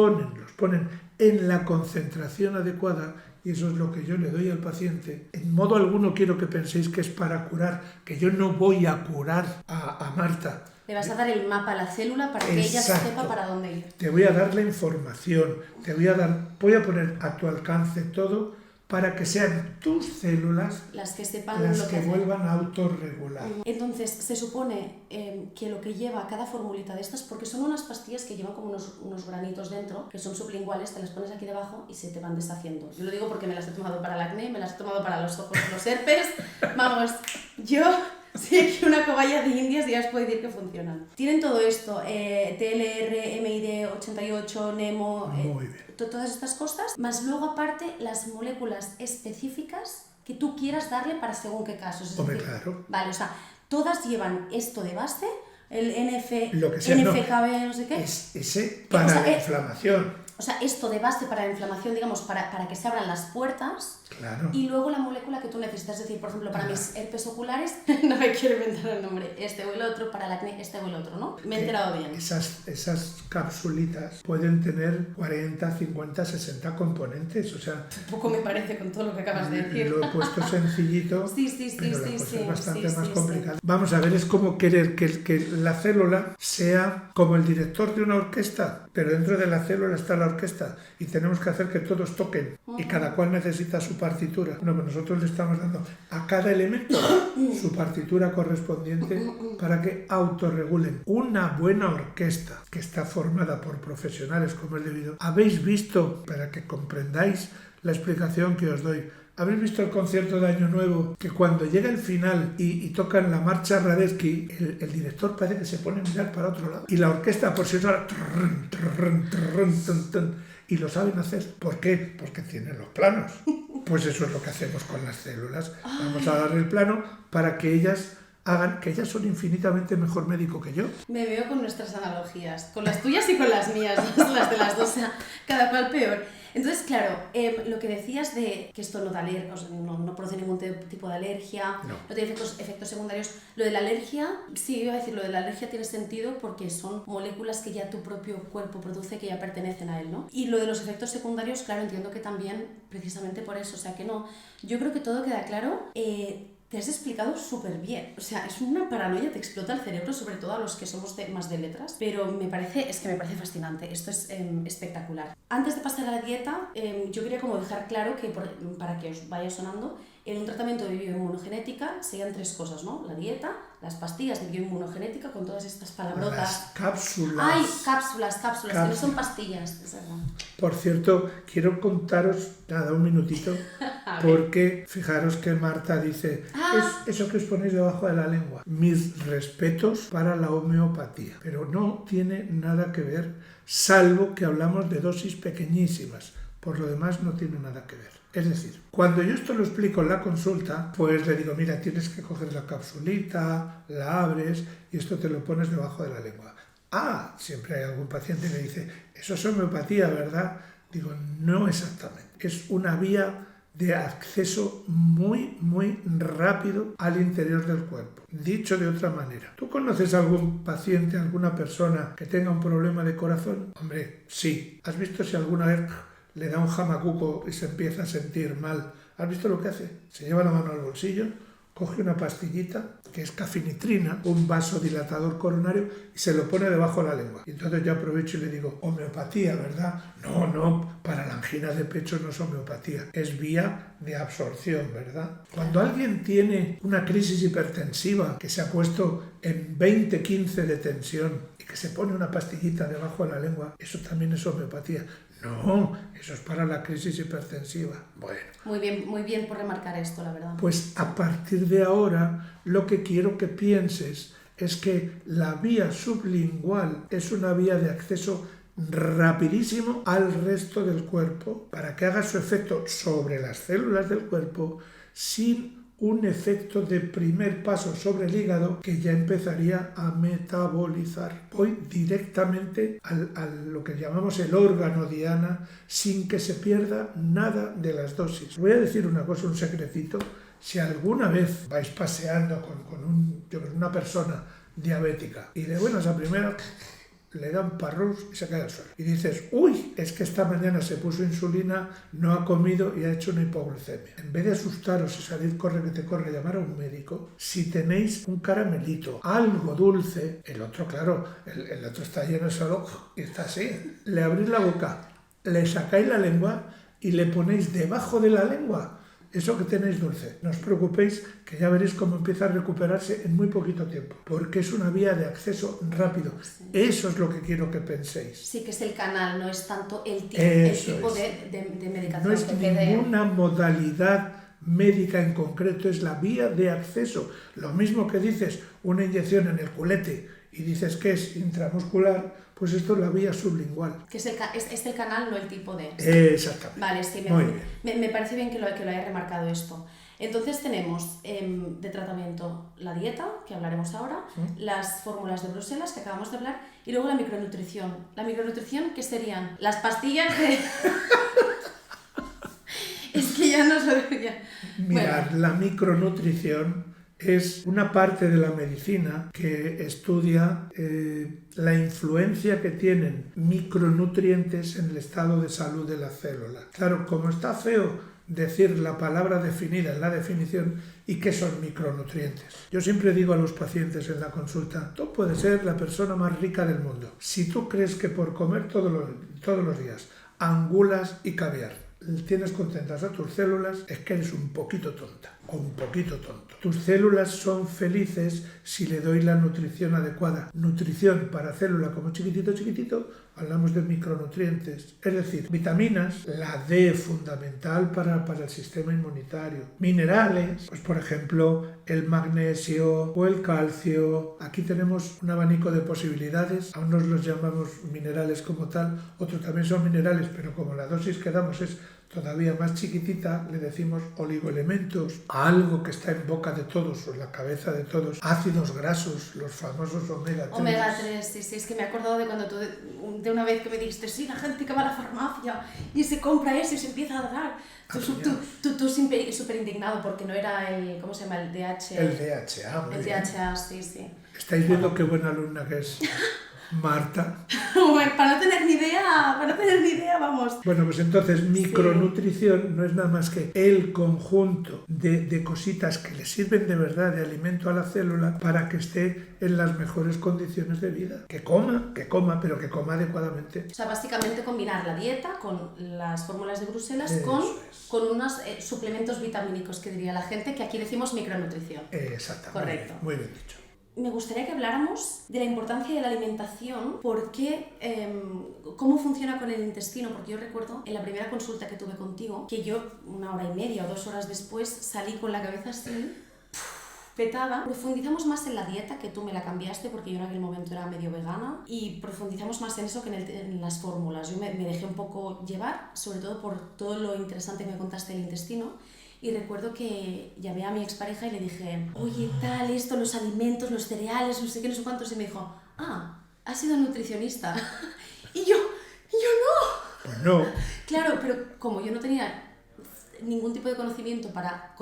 ponen en la concentración adecuada. Y eso es lo que yo le doy al paciente. En modo alguno quiero que penséis que es para curar, que yo no voy a curar a Marta. Le vas a dar el mapa a la célula para que ella sepa para dónde ir. Te voy a dar la información, voy a poner a tu alcance todo para que sean tus células las que sepan las lo que vuelvan a autorregular. Entonces, se supone que lo que lleva cada formulita de estas, porque son unas pastillas que llevan como unos granitos dentro, que son sublinguales, te las pones aquí debajo y se te van deshaciendo. Yo lo digo porque me las he tomado para el acné, me las he tomado para los ojos, los herpes. Vamos, yo soy aquí una cobaya de indias y ya os puedo decir que funcionan. Tienen todo esto, TLR, MID88, NEMO, Muy bien. Todas estas cosas, más luego aparte las moléculas específicas que tú quieras darle para según qué casos. Hombre, claro. Vale, o sea, todas llevan esto de base, el NF, lo que sea, NFKB, no sé qué. Es ese para la inflamación. O sea, esto de base para la inflamación, digamos, para que se abran las puertas. Claro. Y luego la molécula que tú necesitas. Es decir, por ejemplo, para mis herpes oculares, no me quiero inventar el nombre, este o el otro, para el acné, este o el otro, ¿no? Me he enterado bien. Esas capsulitas pueden tener 40, 50, 60 componentes, o sea... Poco me parece con todo lo que acabas de decir. Lo he puesto sencillito, pero la cosa es bastante más complicada. Vamos a ver, es como querer que la célula sea como el director de una orquesta, pero dentro de la célula está la orquesta y tenemos que hacer que todos toquen y cada cual necesita su partitura. Bueno, pues nosotros le estamos dando a cada elemento su partitura correspondiente para que autorregulen. Una buena orquesta que está formada por profesionales como es debido. ¿Habéis visto, para que comprendáis la explicación que os doy, habéis visto el concierto de Año Nuevo, que cuando llega el final y tocan la marcha Radetzky, el director parece que se pone a mirar para otro lado y la orquesta por sí sola y lo saben hacer? ¿Por qué? Porque tienen los planos. Pues eso es lo que hacemos con las células. Vamos a darle el plano para que ellas hagan que ellas son infinitamente mejor médico que yo. Me veo con nuestras analogías, con las tuyas y con las mías, las de las dos, o sea, cada cual peor. Entonces, claro, lo que decías de que esto no da alergia, o sea, no produce ningún tipo de alergia, no tiene efectos secundarios. Lo de la alergia, sí, iba a decir, lo de la alergia tiene sentido porque son moléculas que ya tu propio cuerpo produce, que ya pertenecen a él, ¿no? Y lo de los efectos secundarios, claro, entiendo que también, precisamente por eso, o sea, que no. Yo creo que todo queda claro. Te has explicado súper bien, o sea, es una paranoia, te explota el cerebro, sobre todo a los que somos más de letras, pero me parece fascinante, esto es espectacular. Antes de pasar a la dieta, yo quería como dejar claro que, para que os vaya sonando, en un tratamiento de bioinmunogenética serían 3 cosas, ¿no? La dieta, las pastillas de bioinmunogenética con todas estas palabrotas. Las cápsulas. ¡Ay! Cápsulas, que no son pastillas, es verdad. Por cierto, quiero contaros, nada, un minutito, porque fijaros que Marta dice, es eso que os ponéis debajo de la lengua. Mis respetos para la homeopatía, pero no tiene nada que ver, salvo que hablamos de dosis pequeñísimas. Por lo demás no tiene nada que ver. Es decir, cuando yo esto lo explico en la consulta, pues le digo, mira, tienes que coger la capsulita, la abres y esto te lo pones debajo de la lengua. Siempre hay algún paciente que dice, eso es homeopatía, ¿verdad? Digo, no exactamente. Es una vía de acceso muy, muy rápido al interior del cuerpo. Dicho de otra manera, ¿tú conoces a algún paciente, alguna persona que tenga un problema de corazón? Hombre, sí. ¿Has visto si alguna vez le da un jamacuco y se empieza a sentir mal? ¿Has visto lo que hace? Se lleva la mano al bolsillo, coge una pastillita, que es cafinitrina, un vasodilatador coronario, y se lo pone debajo de la lengua. Y entonces yo aprovecho y le digo, homeopatía, ¿verdad? No, para la angina de pecho no es homeopatía, es vía de absorción, ¿verdad? Cuando alguien tiene una crisis hipertensiva que se ha puesto en 20-15 de tensión y que se pone una pastillita debajo de la lengua, eso también es homeopatía. No, eso es para la crisis hipertensiva. Bueno. Muy bien por remarcar esto, la verdad. Pues a partir de ahora, lo que quiero que pienses es que la vía sublingual es una vía de acceso rapidísimo al resto del cuerpo para que haga su efecto sobre las células del cuerpo sin un efecto de primer paso sobre el hígado que ya empezaría a metabolizar. Voy directamente a lo que llamamos el órgano diana sin que se pierda nada de las dosis. Voy a decir una cosa, un secretito. Si alguna vez vais paseando con una persona diabética y de buenas a primeras le dan parrús y se cae al suelo. Y dices, uy, es que esta mañana se puso insulina, no ha comido y ha hecho una hipoglucemia. En vez de asustaros y salir corre que te corre, llamar a un médico, si tenéis un caramelito, algo dulce, el otro, claro, el otro está lleno de solo y está así. Le abrís la boca, le sacáis la lengua y le ponéis debajo de la lengua eso que tenéis dulce. No os preocupéis, que ya veréis cómo empieza a recuperarse en muy poquito tiempo, porque es una vía de acceso rápido. Sí. Eso es lo que quiero que penséis. Sí, que es el canal, no es tanto el tipo de medicación. No es ninguna modalidad médica en concreto, es la vía de acceso. Lo mismo que dices una inyección en el culete y dices que es intramuscular, pues esto es la vía sublingual. Que es el canal, no el tipo de... Exactamente. Vale, sí, me parece bien que lo haya remarcado esto. Entonces tenemos de tratamiento la dieta, que hablaremos ahora, las fórmulas de Bruselas, que acabamos de hablar, y luego la micronutrición. La micronutrición, ¿qué serían? Las pastillas de... Es que ya no sabía. Mirad, la micronutrición es una parte de la medicina que estudia la influencia que tienen micronutrientes en el estado de salud de la célula. Claro, como está feo decir la palabra definida en la definición, ¿y qué son micronutrientes? Yo siempre digo a los pacientes en la consulta, tú puedes ser la persona más rica del mundo. Si tú crees que por comer todos los días angulas y caviar tienes contentas a tus células, es que eres un poquito tonta o un poquito tonto. Tus células son felices si le doy la nutrición adecuada. Nutrición para célula como chiquitito, hablamos de micronutrientes, es decir, vitaminas, la D fundamental para el sistema inmunitario, minerales, pues por ejemplo el magnesio o el calcio. Aquí tenemos un abanico de posibilidades, a unos los llamamos minerales como tal, otros también son minerales, pero como la dosis que damos es todavía más chiquitita, le decimos oligoelementos, a algo que está en boca de todos o en la cabeza de todos, ácidos grasos, los famosos omega 3. Omega 3, sí, es que me he acordado de cuando tú, de una vez que me dijiste, sí, la gente que va a la farmacia y se compra eso y se empieza a dar. Tú súper indignado porque no era el, ¿cómo se llama? El DH. El DHA, muy El bien. DHA, sí. ¿Estáis viendo qué buena alumna que es Marta? Bueno, para no tener ni idea, vamos. Bueno, pues entonces micronutrición no es nada más que el conjunto de cositas que le sirven de verdad de alimento a la célula para que esté en las mejores condiciones de vida. Que coma, pero que coma adecuadamente. O sea, básicamente combinar la dieta con las fórmulas de Bruselas Eso con unos suplementos vitamínicos, que diría la gente, que aquí decimos micronutrición. Exactamente. Correcto. Muy bien dicho. Me gustaría que habláramos de la importancia de la alimentación, cómo funciona con el intestino, porque yo recuerdo en la primera consulta que tuve contigo, que yo 1 hora y media o 2 horas después salí con la cabeza así, petada. Profundizamos más en la dieta, que tú me la cambiaste porque yo en aquel momento era medio vegana, y profundizamos más en eso que en las fórmulas. Yo me dejé un poco llevar, sobre todo por todo lo interesante que me contaste del intestino. Y recuerdo que llamé a mi expareja y le dije, oye, tal, esto, los alimentos, los cereales, no sé qué, no sé cuántos. Y me dijo, has sido nutricionista. Y yo no. Pues no. Claro, pero como yo no tenía ningún tipo de conocimiento para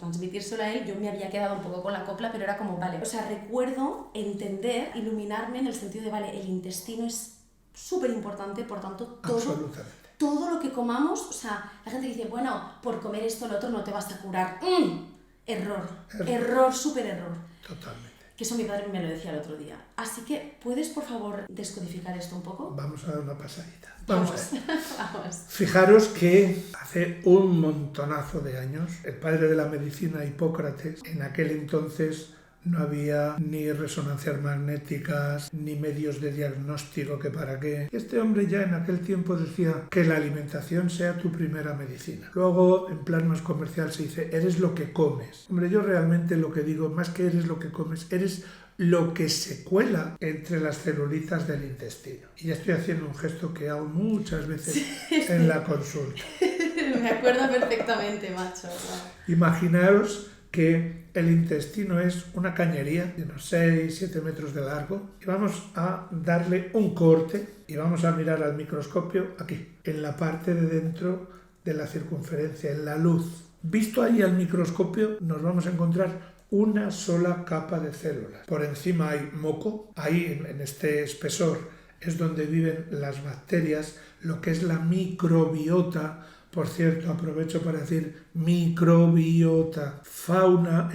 transmitírselo a él, yo me había quedado un poco con la copla, pero era como, vale. O sea, recuerdo entender, iluminarme en el sentido de, vale, el intestino es súper importante, por tanto, todo lo que comamos, o sea, la gente dice, bueno, por comer esto o lo otro no te vas a curar. Error, súper error. Totalmente. Que eso mi padre me lo decía el otro día. Así que, ¿puedes, por favor, descodificar esto un poco? Vamos a dar una pasadita. Vamos. Fijaros que hace un montonazo de años, el padre de la medicina, Hipócrates, en aquel entonces no había ni resonancias magnéticas, ni medios de diagnóstico, que para qué. Este hombre ya en aquel tiempo decía que la alimentación sea tu primera medicina. Luego, en plan más comercial, se dice, eres lo que comes. Hombre, yo realmente lo que digo, más que eres lo que comes, eres lo que se cuela entre las celulitas del intestino. Y ya estoy haciendo un gesto que hago muchas veces en la consulta. Me acuerdo perfectamente, macho. Wow. Imaginaros que el intestino es una cañería de unos 6-7 metros de largo y vamos a darle un corte y vamos a mirar al microscopio aquí, en la parte de dentro de la circunferencia, en la luz. Visto ahí al microscopio nos vamos a encontrar una sola capa de células. Por encima hay moco, ahí en este espesor es donde viven las bacterias, lo que es la microbiota. Por cierto, aprovecho para decir microbiota, fauna,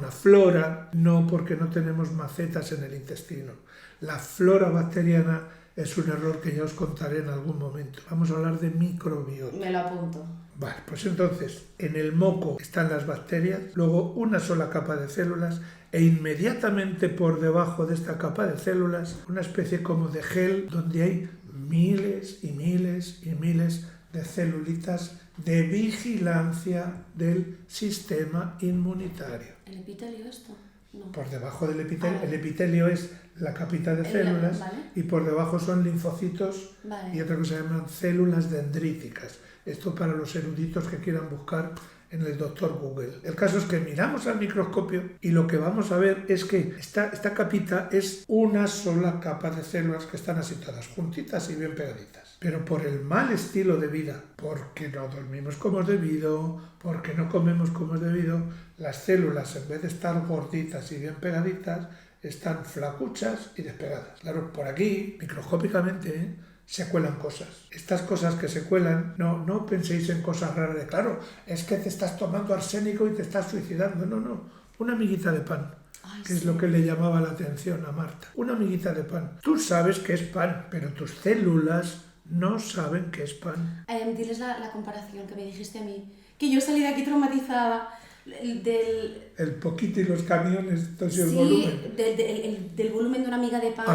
flora, no, porque no tenemos macetas en el intestino. La flora bacteriana es un error que ya os contaré en algún momento. Vamos a hablar de microbiota. Me lo apunto. Vale, pues entonces, en el moco están las bacterias, luego una sola capa de células e inmediatamente por debajo de esta capa de células una especie como de gel donde hay miles y miles y miles de celulitas de vigilancia del sistema inmunitario. ¿El epitelio esto? No. Por debajo del epitelio, el epitelio es la capita de células, ¿vale? Y por debajo son linfocitos, ¿vale? Y otra cosa se llaman células dendríticas. Esto para los eruditos que quieran buscar en el doctor Google. El caso es que miramos al microscopio y lo que vamos a ver es que esta capita es una sola capa de células que están así todas juntitas y bien pegaditas. Pero por el mal estilo de vida, porque no dormimos como es debido, porque no comemos como es debido, las células en vez de estar gorditas y bien pegaditas, están flacuchas y despegadas. Claro, por aquí, microscópicamente, se cuelan cosas. Estas cosas que se cuelan, no penséis en cosas raras de, claro, es que te estás tomando arsénico y te estás suicidando. No, una miguita de pan. Que es lo que le llamaba la atención a Marta. Una miguita de pan. Tú sabes que es pan, pero tus células no saben que es pan. Diles la comparación que me dijiste a mí, que yo salí de aquí traumatizada el poquito y los camiones, entonces sí, el volumen. Del volumen de una miga de pan.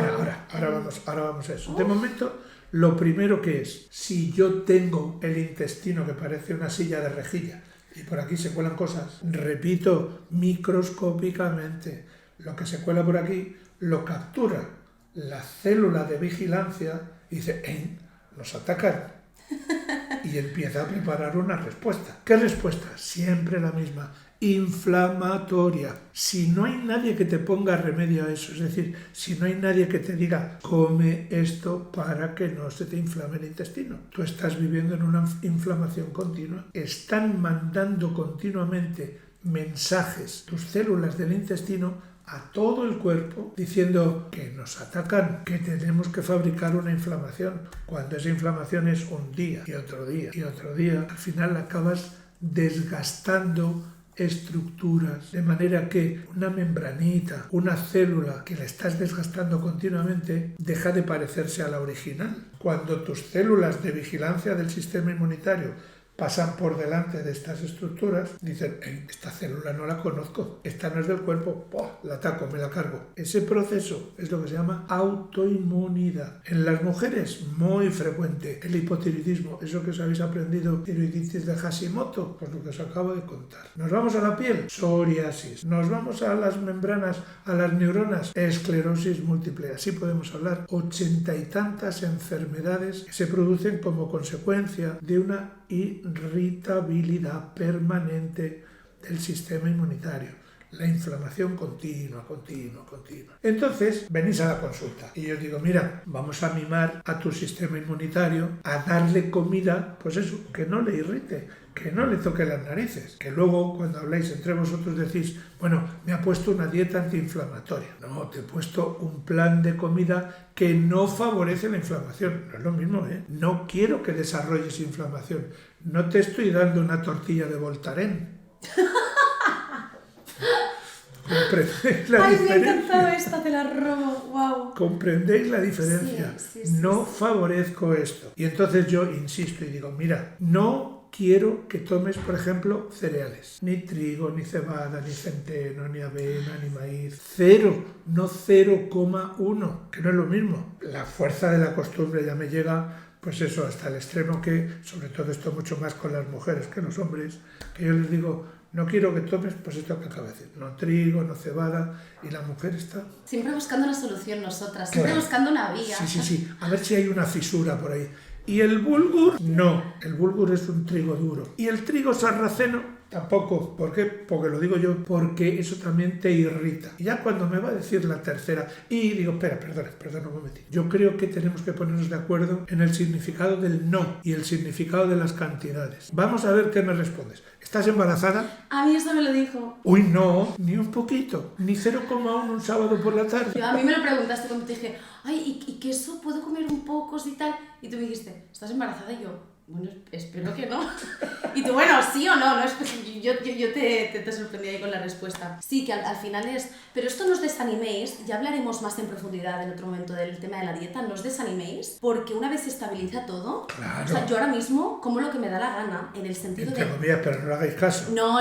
Ahora vamos a eso. De momento, lo primero que es, si yo tengo el intestino que parece una silla de rejilla y por aquí se cuelan cosas, repito, microscópicamente, lo que se cuela por aquí lo captura la célula de vigilancia y dice, nos atacan. y empieza a preparar una respuesta. ¿Qué respuesta? Siempre la misma. Inflamatoria. Si no hay nadie que te ponga remedio a eso, es decir, si no hay nadie que te diga come esto para que no se te inflame el intestino, tú estás viviendo en una inflamación continua. Están mandando continuamente mensajes tus células del intestino a todo el cuerpo diciendo que nos atacan, que tenemos que fabricar una inflamación, cuando esa inflamación es un día y otro día y otro día. Al final acabas desgastando estructuras, de manera que una membranita, una célula que la estás desgastando continuamente, deja de parecerse a la original. Cuando tus células de vigilancia del sistema inmunitario pasan por delante de estas estructuras, dicen, esta célula no la conozco, esta no es del cuerpo, la ataco, me la cargo. Ese proceso es lo que se llama autoinmunidad. En las mujeres, muy frecuente, el hipotiroidismo, eso que os habéis aprendido, tiroiditis de Hashimoto, pues lo que os acabo de contar. Nos vamos a la piel, psoriasis. Nos vamos a las membranas, a las neuronas, esclerosis múltiple. Así podemos hablar 80 y tantas enfermedades que se producen como consecuencia de una irritabilidad permanente del sistema inmunitario, la inflamación continua. Entonces venís a la consulta y yo os digo, mira, vamos a mimar a tu sistema inmunitario, a darle comida, pues eso, que no le irrite, que no le toque las narices, que luego cuando habláis entre vosotros decís, bueno, me ha puesto una dieta antiinflamatoria. No, te he puesto un plan de comida que no favorece la inflamación. No es lo mismo, ¿eh? No quiero que desarrolles inflamación. No te estoy dando una tortilla de Voltaren. ¿Comprendéis la diferencia? Me ha encantado esta, te la robo, wow. ¿Comprendéis la diferencia? Sí, no favorezco esto. Y entonces yo insisto y digo, mira, no quiero que tomes, por ejemplo, cereales. Ni trigo, ni cebada, ni centeno, ni avena, ni maíz. 0, no 0,1, que no es lo mismo. La fuerza de la costumbre ya me llega, pues eso, hasta el extremo que, sobre todo esto mucho más con las mujeres que los hombres, que yo les digo, no quiero que tomes, pues esto que acabo de decir, no trigo, no cebada, y la mujer está... Siempre buscando una solución nosotras, siempre buscando una vía. Sí, a ver si hay una fisura por ahí. ¿Y el bulgur? No, el bulgur es un trigo duro. ¿Y el trigo sarraceno? Tampoco. ¿Por qué? Porque lo digo yo, porque eso también te irrita. Y ya cuando me va a decir la tercera, y digo, perdona un momentito. Yo creo que tenemos que ponernos de acuerdo en el significado del no y el significado de las cantidades. Vamos a ver qué me respondes. ¿Estás embarazada? A mí eso me lo dijo. Uy, no, ni un poquito, ni 0,1 un sábado por la tarde. A mí me lo preguntaste cuando te dije, ay, ¿y queso puedo comer un poco y tal? Y tú me dijiste, ¿estás embarazada? Y yo, bueno, espero que no. Y tú, bueno, sí o no, yo te sorprendí ahí con la respuesta. Sí, que al final es... Pero esto no os desaniméis, ya hablaremos más en profundidad en otro momento del tema de la dieta, no os desaniméis, porque una vez se estabiliza todo, claro. O sea, yo ahora mismo como lo que me da la gana, en el sentido entre comillas, pero no le hagáis caso. No.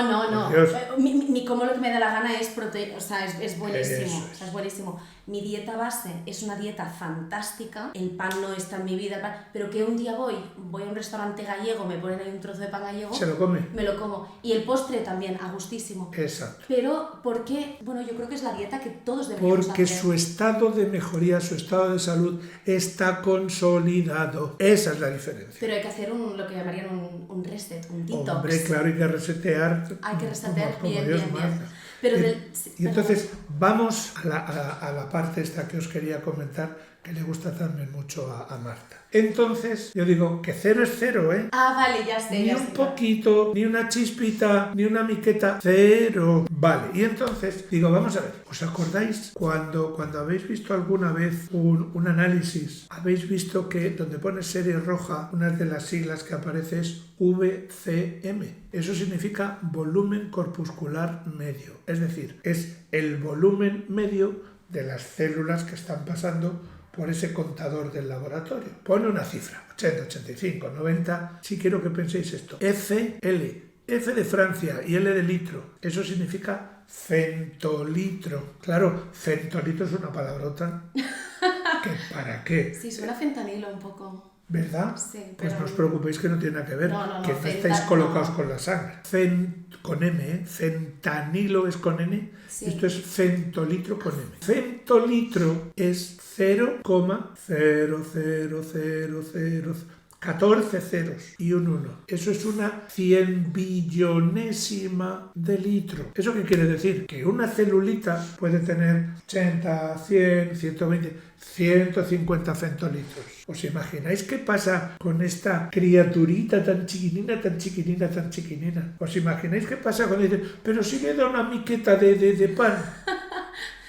Mi como lo que me da la gana es proteína, o sea, es buenísimo, o sea, es buenísimo. Mi dieta base es una dieta fantástica, el pan no está en mi vida, pero que un día voy a un restaurante gallego, me ponen ahí un trozo de pan gallego, se lo come, me lo como, y el postre también, a gustísimo. Exacto. Pero, ¿por qué? Bueno, yo creo que es la dieta que todos deberíamos porque hacer. Su estado de mejoría, su estado de salud está consolidado. Esa es la diferencia. Pero hay que hacer lo que llamarían un reset, un detox. Hombre, claro, hay que resetear. Hay que resetear como bien. Pero y entonces vamos a la parte esta que os quería comentar, que le gusta también mucho a Marta. Entonces, yo digo que 0 es 0, ¿eh? Ah, vale, ya sé. Ni un poquito, ni una chispita, ni una miqueta, 0. Vale, y entonces, digo, vamos a ver, ¿os acordáis cuando habéis visto alguna vez un análisis? Habéis visto que donde pone serie roja, una de las siglas que aparece es VCM. Eso significa volumen corpuscular medio. Es decir, es el volumen medio de las células que están pasando por ese contador del laboratorio. Pone una cifra, 80, 85, 90, si quiero que penséis esto. FL, F de Francia y L de litro, eso significa centolitro. Claro, centolitro es una palabrota que ¿para qué? Sí, suena fentanilo un poco. ¿Verdad? Sí, pero... Pues no os preocupéis que no tiene nada que ver, que no estáis colocados con la sangre. Con M, ¿eh? Fentanilo es con N, sí. Esto es centolitro con M. Centolitro es 0,0000 14 ceros y un 1. Eso es una 100 billonésima de litro. ¿Eso qué quiere decir? Que una celulita puede tener 80, 100, 120, 150 centolitros. ¿Os imagináis qué pasa con esta criaturita tan chiquinina, tan chiquinina, tan chiquinina? ¿Os imagináis qué pasa cuando dicen, pero si le da una miqueta de pan?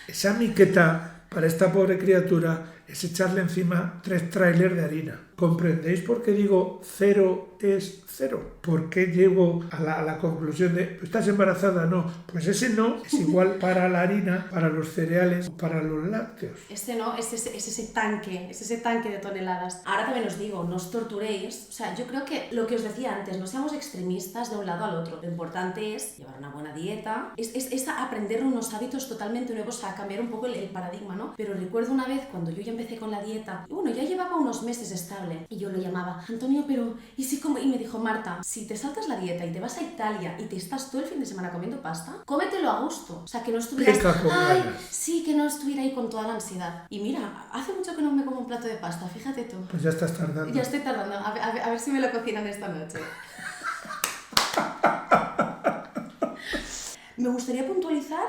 Esa miqueta para esta pobre criatura es echarle encima 3 trailers de harina. ¿Comprendéis por qué digo 0 es 0? ¿Por qué llego a la conclusión de ¿estás embarazada? No. Pues ese no es igual para la harina, para los cereales o para los lácteos. Este no, es ese tanque de toneladas. Ahora también os digo, no os torturéis. O sea, yo creo que lo que os decía antes, no seamos extremistas de un lado al otro. Lo importante es llevar una buena dieta, es aprender unos hábitos totalmente nuevos, a cambiar un poco el paradigma, ¿no? Pero recuerdo una vez cuando yo ya empecé con la dieta, y bueno, ya llevaba unos meses estable, y yo lo llamaba, Antonio, pero ¿y si como? Y me dijo, Marta, si te saltas la dieta y te vas a Italia y te estás todo el fin de semana comiendo pasta, cómetelo a gusto. O sea, que no estuvieras, ay, sí, que no estuviera ahí con toda la ansiedad. Y mira, hace mucho que no me como un plato de pasta, fíjate tú. Pues ya estás tardando. Ya estoy tardando, a ver si me lo cocinan esta noche. Me gustaría puntualizar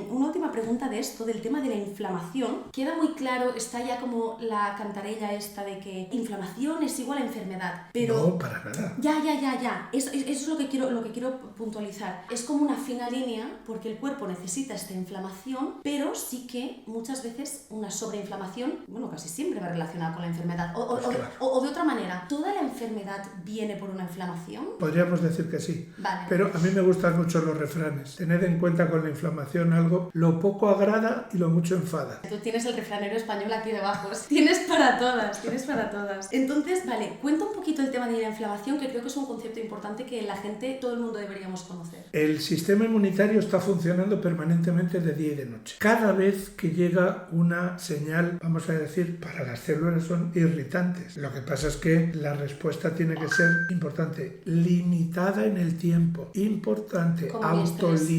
una última pregunta de esto, del tema de la inflamación. Queda muy claro, está ya como la cantarella esta de que inflamación es igual a enfermedad, pero... No, para nada. Ya. Eso es lo que quiero puntualizar. Es como una fina línea porque el cuerpo necesita esta inflamación, pero sí que muchas veces una sobreinflamación, bueno, casi siempre va relacionada con la enfermedad. O de otra manera, ¿toda la enfermedad viene por una inflamación? Podríamos decir que sí. Vale. Pero a mí me gustan mucho los refranes. Tened en cuenta con la inflamación algo, lo poco agrada y lo mucho enfada. Tú tienes el refranero español aquí debajo. Tienes para todas. Entonces, vale, cuenta un poquito el tema de la inflamación, que creo que es un concepto importante que la gente, todo el mundo deberíamos conocer. El sistema inmunitario está funcionando permanentemente de día y de noche. Cada vez que llega una señal, vamos a decir, para las células son irritantes. Lo que pasa es que la respuesta tiene que ser importante, limitada en el tiempo, importante, autolimitada.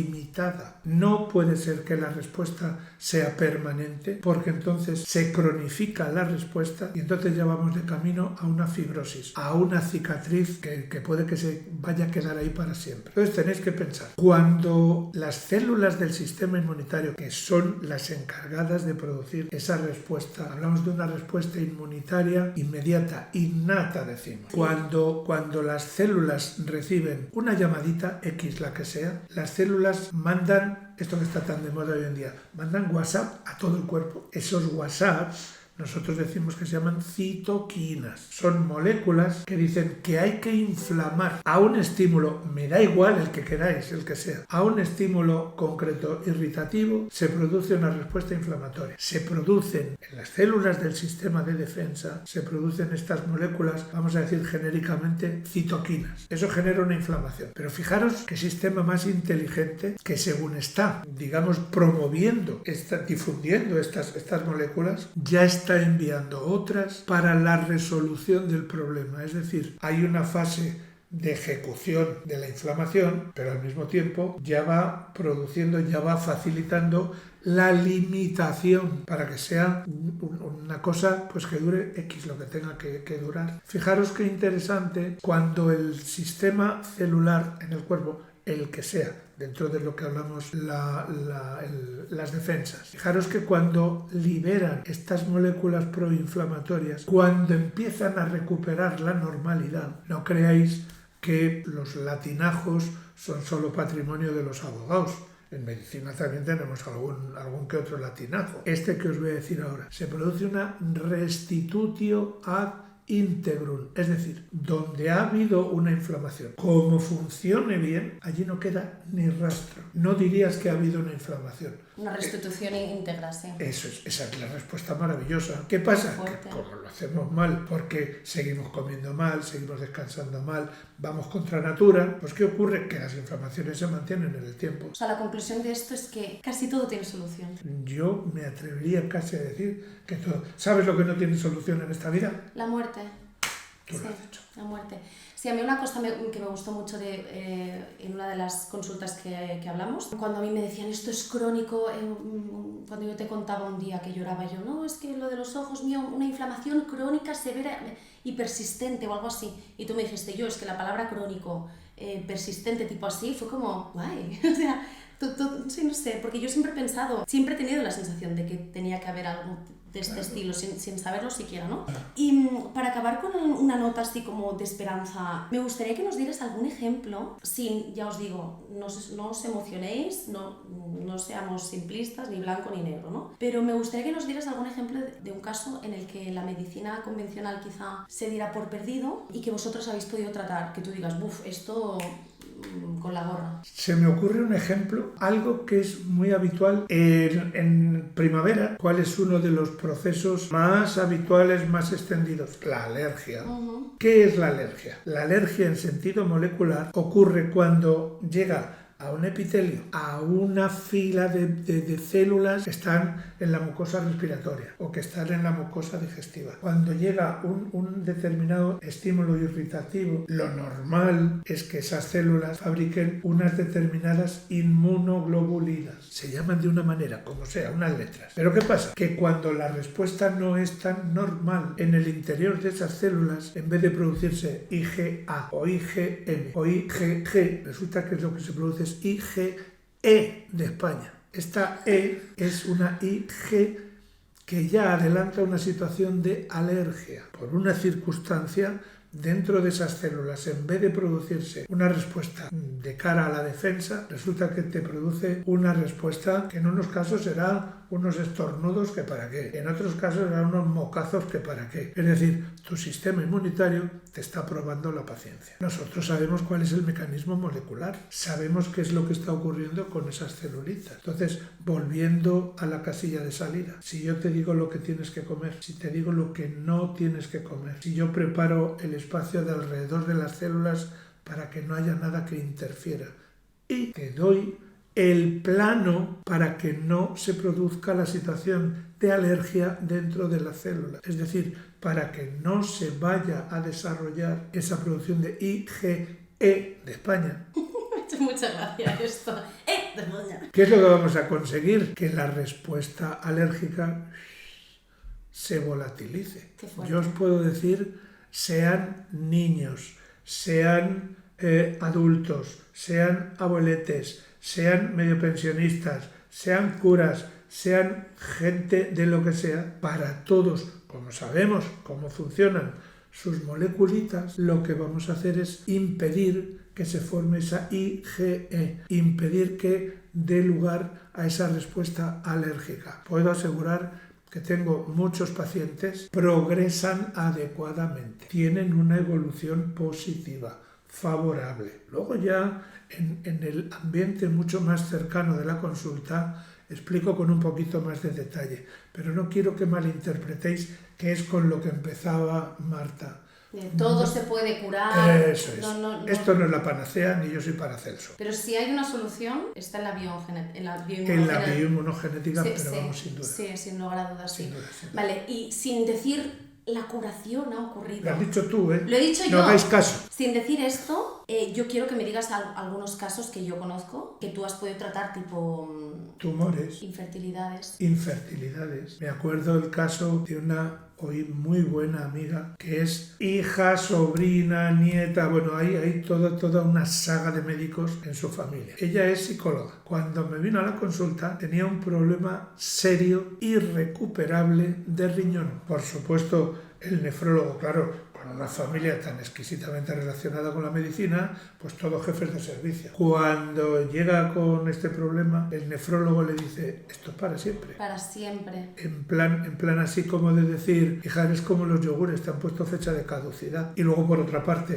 No puede ser que la respuesta sea permanente, porque entonces se cronifica la respuesta y entonces ya vamos de camino a una fibrosis, a una cicatriz que puede que se vaya a quedar ahí para siempre. Entonces tenéis que pensar, cuando las células del sistema inmunitario, que son las encargadas de producir esa respuesta, hablamos de una respuesta inmunitaria inmediata, innata decimos. Cuando las células reciben una llamadita, X la que sea, las células mandan, esto que está tan de moda hoy en día, mandan WhatsApp a todo el cuerpo. Esos WhatsApp nosotros decimos que se llaman citoquinas. Son moléculas que dicen que hay que inflamar a un estímulo, me da igual el que queráis, el que sea, a un estímulo concreto irritativo, se produce una respuesta inflamatoria. Se producen en las células del sistema de defensa, se producen estas moléculas, vamos a decir genéricamente, citoquinas. Eso genera una inflamación. Pero fijaros qué sistema más inteligente que según está, digamos, promoviendo, difundiendo estas moléculas, ya está enviando otras para la resolución del problema. Es decir, hay una fase de ejecución de la inflamación, pero al mismo tiempo ya va produciendo, ya va facilitando la limitación para que sea una cosa pues que dure X lo que tenga que durar. Fijaros qué interesante cuando el sistema celular en el cuerpo, el que sea, dentro de lo que hablamos las defensas. Fijaros que cuando liberan estas moléculas proinflamatorias, cuando empiezan a recuperar la normalidad, no creáis que los latinajos son solo patrimonio de los abogados. En medicina también tenemos algún que otro latinajo. Este que os voy a decir ahora. Se produce una restitutio ad integrum, es decir, donde ha habido una inflamación, como funcione bien, allí no queda ni rastro. No dirías que ha habido una inflamación. Una restitución íntegra, sí. Eso es, esa es la respuesta maravillosa. ¿Qué pasa? Que como lo hacemos mal, porque seguimos comiendo mal, seguimos descansando mal, vamos contra natura, pues ¿qué ocurre? Que las inflamaciones se mantienen en el tiempo. O sea, la conclusión de esto es que casi todo tiene solución. Yo me atrevería casi a decir que todo. ¿Sabes lo que no tiene solución en esta vida? La muerte. Tú lo has dicho. La muerte. Sí, a mí una cosa que me gustó mucho en una de las consultas que hablamos, cuando a mí me decían esto es crónico, cuando yo te contaba un día que lloraba yo, no, es que lo de los ojos mío, una inflamación crónica severa y persistente o algo así, y tú me dijiste, yo es que la palabra crónico, persistente, tipo así, fue como, guay, o sea, sí, no sé, porque yo siempre he pensado, siempre he tenido la sensación de que tenía que haber algo de este estilo, sin saberlo siquiera, ¿no? Y para acabar con una nota así como de esperanza, me gustaría que nos dieras algún ejemplo, sin, ya os digo, no os emocionéis, no seamos simplistas, ni blanco ni negro, ¿no? Pero me gustaría que nos dieras algún ejemplo de un caso en el que la medicina convencional quizá se diera por perdido y que vosotros habéis podido tratar, que tú digas, buf, esto con la gorra. Se me ocurre un ejemplo, algo que es muy habitual en primavera. ¿Cuál es uno de los procesos más habituales, más extendidos? La alergia. ¿Qué es la alergia? La alergia en sentido molecular ocurre cuando llega a un epitelio, a una fila de células que están en la mucosa respiratoria o que están en la mucosa digestiva. Cuando llega un determinado estímulo irritativo, lo normal es que esas células fabriquen unas determinadas inmunoglobulinas. Se llaman de una manera, como sea, unas letras. Pero ¿qué pasa? Que cuando la respuesta no es tan normal en el interior de esas células, en vez de producirse IgA o IgM o IgG, resulta que es lo que se produce es IgE de España. Esta E es una IG que ya adelanta una situación de alergia. Por una circunstancia, dentro de esas células, en vez de producirse una respuesta de cara a la defensa, resulta que te produce una respuesta que en unos casos será unos estornudos que para qué, en otros casos serán unos mocazos que para qué. Es decir, tu sistema inmunitario te está probando la paciencia. Nosotros sabemos cuál es el mecanismo molecular, sabemos qué es lo que está ocurriendo con esas celulitas. Entonces, volviendo a la casilla de salida, si yo te digo lo que tienes que comer, si te digo lo que no tienes que comer, si yo preparo el espacio de alrededor de las células para que no haya nada que interfiera y te doy el plano para que no se produzca la situación de alergia dentro de la célula, es decir, para que no se vaya a desarrollar esa producción de IgE de España. Me ha hecho mucha gracia esto. De España. ¿Qué es lo que vamos a conseguir? Que la respuesta alérgica se volatilice. Yo os puedo decir, sean niños, sean adultos, sean abueletes, sean medio pensionistas, sean curas, sean gente de lo que sea, para todos, como sabemos cómo funcionan sus moleculitas, lo que vamos a hacer es impedir que se forme esa IgE, impedir que dé lugar a esa respuesta alérgica. Puedo asegurar que tengo muchos pacientes, progresan adecuadamente, tienen una evolución positiva, favorable. Luego ya en el ambiente mucho más cercano de la consulta explico con un poquito más de detalle, pero no quiero que malinterpretéis que es con lo que empezaba Marta. Todo se puede curar. Eso es. Esto no es la panacea, ni yo soy Paracelso. Pero si hay una solución, está en la bioinmunogenética. En la bioinmunogenética, pero vamos, sin duda. Sí, sin lugar a dudas, sí. Sin duda. Vale, y sin decir la curación ha ocurrido. Lo has dicho tú, ¿eh? Lo he dicho yo. No hagáis caso. Sin decir esto, yo quiero que me digas algunos casos que yo conozco, que tú has podido tratar, tipo tumores, infertilidades. Me acuerdo el caso de una hoy muy buena amiga, que es hija, sobrina, nieta, bueno, hay toda una saga de médicos en su familia. Ella es psicóloga. Cuando me vino a la consulta tenía un problema serio, irrecuperable de riñón. Por supuesto, el nefrólogo, claro, con una familia tan exquisitamente relacionada con la medicina, pues todos jefes de servicio. Cuando llega con este problema, el nefrólogo le dice, esto es para siempre. Para siempre. En plan así como de decir, hija, eres como los yogures, te han puesto fecha de caducidad. Y luego, por otra parte,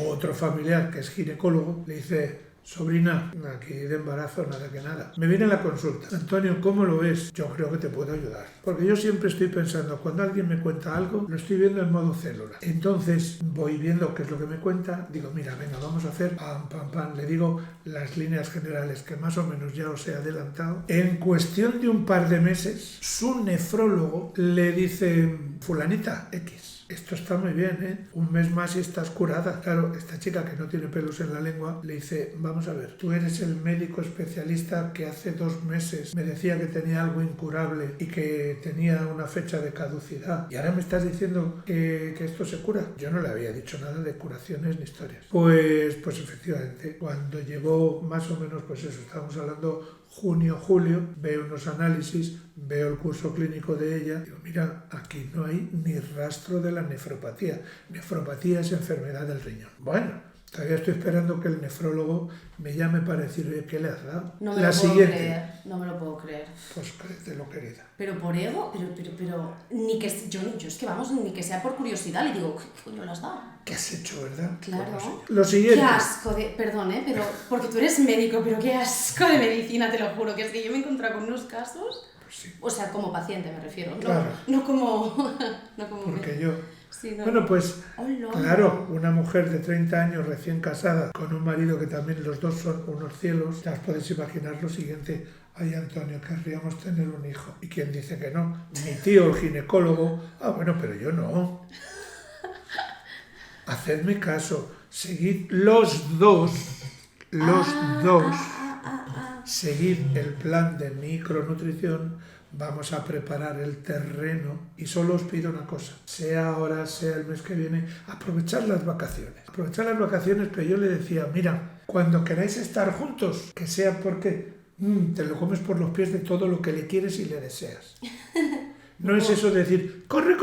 otro familiar que es ginecólogo le dice, sobrina, aquí de embarazo, nada que nada. Me viene la consulta. Antonio, ¿cómo lo ves? Yo creo que te puedo ayudar. Porque yo siempre estoy pensando, cuando alguien me cuenta algo, lo estoy viendo en modo célula. Entonces voy viendo qué es lo que me cuenta, digo, mira, venga, vamos a hacer pam, pam, pam. Le digo las líneas generales que más o menos ya os he adelantado. En cuestión de un par de meses, su nefrólogo le dice, fulanita X, esto está muy bien, ¿eh? Un mes más y estás curada. Claro, esta chica que no tiene pelos en la lengua le dice, vamos a ver, tú eres el médico especialista que hace 2 meses me decía que tenía algo incurable y que tenía una fecha de caducidad y ahora me estás diciendo que esto se cura. Yo no le había dicho nada de curaciones ni historias. Pues efectivamente, cuando llegó más o menos, pues eso, estábamos hablando junio, julio, veo unos análisis, veo el curso clínico de ella, digo, mira, aquí no hay ni rastro de la nefropatía. Nefropatía es enfermedad del riñón. Bueno, todavía estoy esperando que el nefrólogo me llame para decir, oye, ¿qué le has dado? No me lo puedo creer, no me lo puedo creer. Pues créetelo, querida. Pero por ego, pero ni que yo es que vamos, ni que sea por curiosidad, le digo, ¿qué coño le has dado? ¿Qué has hecho, verdad? Claro. Bueno, lo siguiente. Qué asco de, perdón, pero porque tú eres médico, pero qué asco de medicina, te lo juro, que es que yo me he encontrado con unos casos, Pues sí. O sea, como paciente me refiero, Claro. no como Porque yo... Sí, no. Bueno, pues, Hola. claro, una mujer de 30 años recién casada con un marido que también los dos son unos cielos, ya os podéis imaginar lo siguiente. Ay, Antonio, querríamos tener un hijo. ¿Y quién dice que no? Mi tío, el ginecólogo. Ah, bueno, pero yo no. Hacedme caso, seguid los dos, seguid el plan de micronutrición, vamos a preparar el terreno y solo os pido una cosa, sea ahora, sea el mes que viene, aprovechar las vacaciones. Aprovechar las vacaciones, pero yo le decía, mira, cuando queráis estar juntos, que sea porque te lo comes por los pies de todo lo que le quieres y le deseas. No es eso de decir, corre,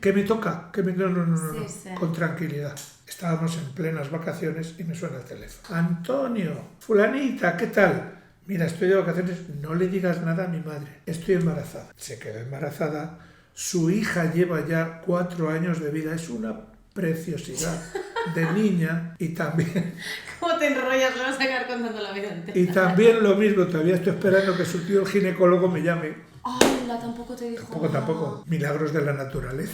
que me toca, no, Sí. con tranquilidad. Estábamos en plenas vacaciones y me suena el teléfono. Antonio, fulanita, ¿qué tal? Mira, estoy de vacaciones, no le digas nada a mi madre, estoy embarazada. Se quedó embarazada, su hija lleva ya 4 años de vida, es una preciosidad de niña y también... ¿Cómo te enrollas? Lo vas a acabar contando la vida entera. Y también lo mismo, todavía estoy esperando que su tío el ginecólogo me llame. ¡Hala! Tampoco te dijo. Tampoco. Milagros de la naturaleza.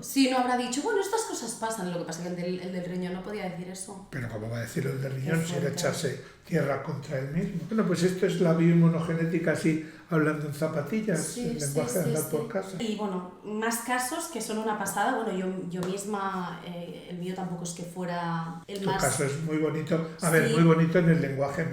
Sí, no habrá dicho, bueno, estas cosas pasan. Lo que pasa es que el del riñón no podía decir eso. Pero ¿cómo va a decir el de riñón Qué si era fuerte. echarse tierra contra él mismo? Bueno, pues esto es la bioinmunogenética así, hablando en zapatillas, el lenguaje de andar por casa. Y bueno, más casos que son una pasada. Bueno, yo misma, el mío tampoco es que fuera el Tu más... caso es muy bonito. A Sí. ver, muy bonito en el lenguaje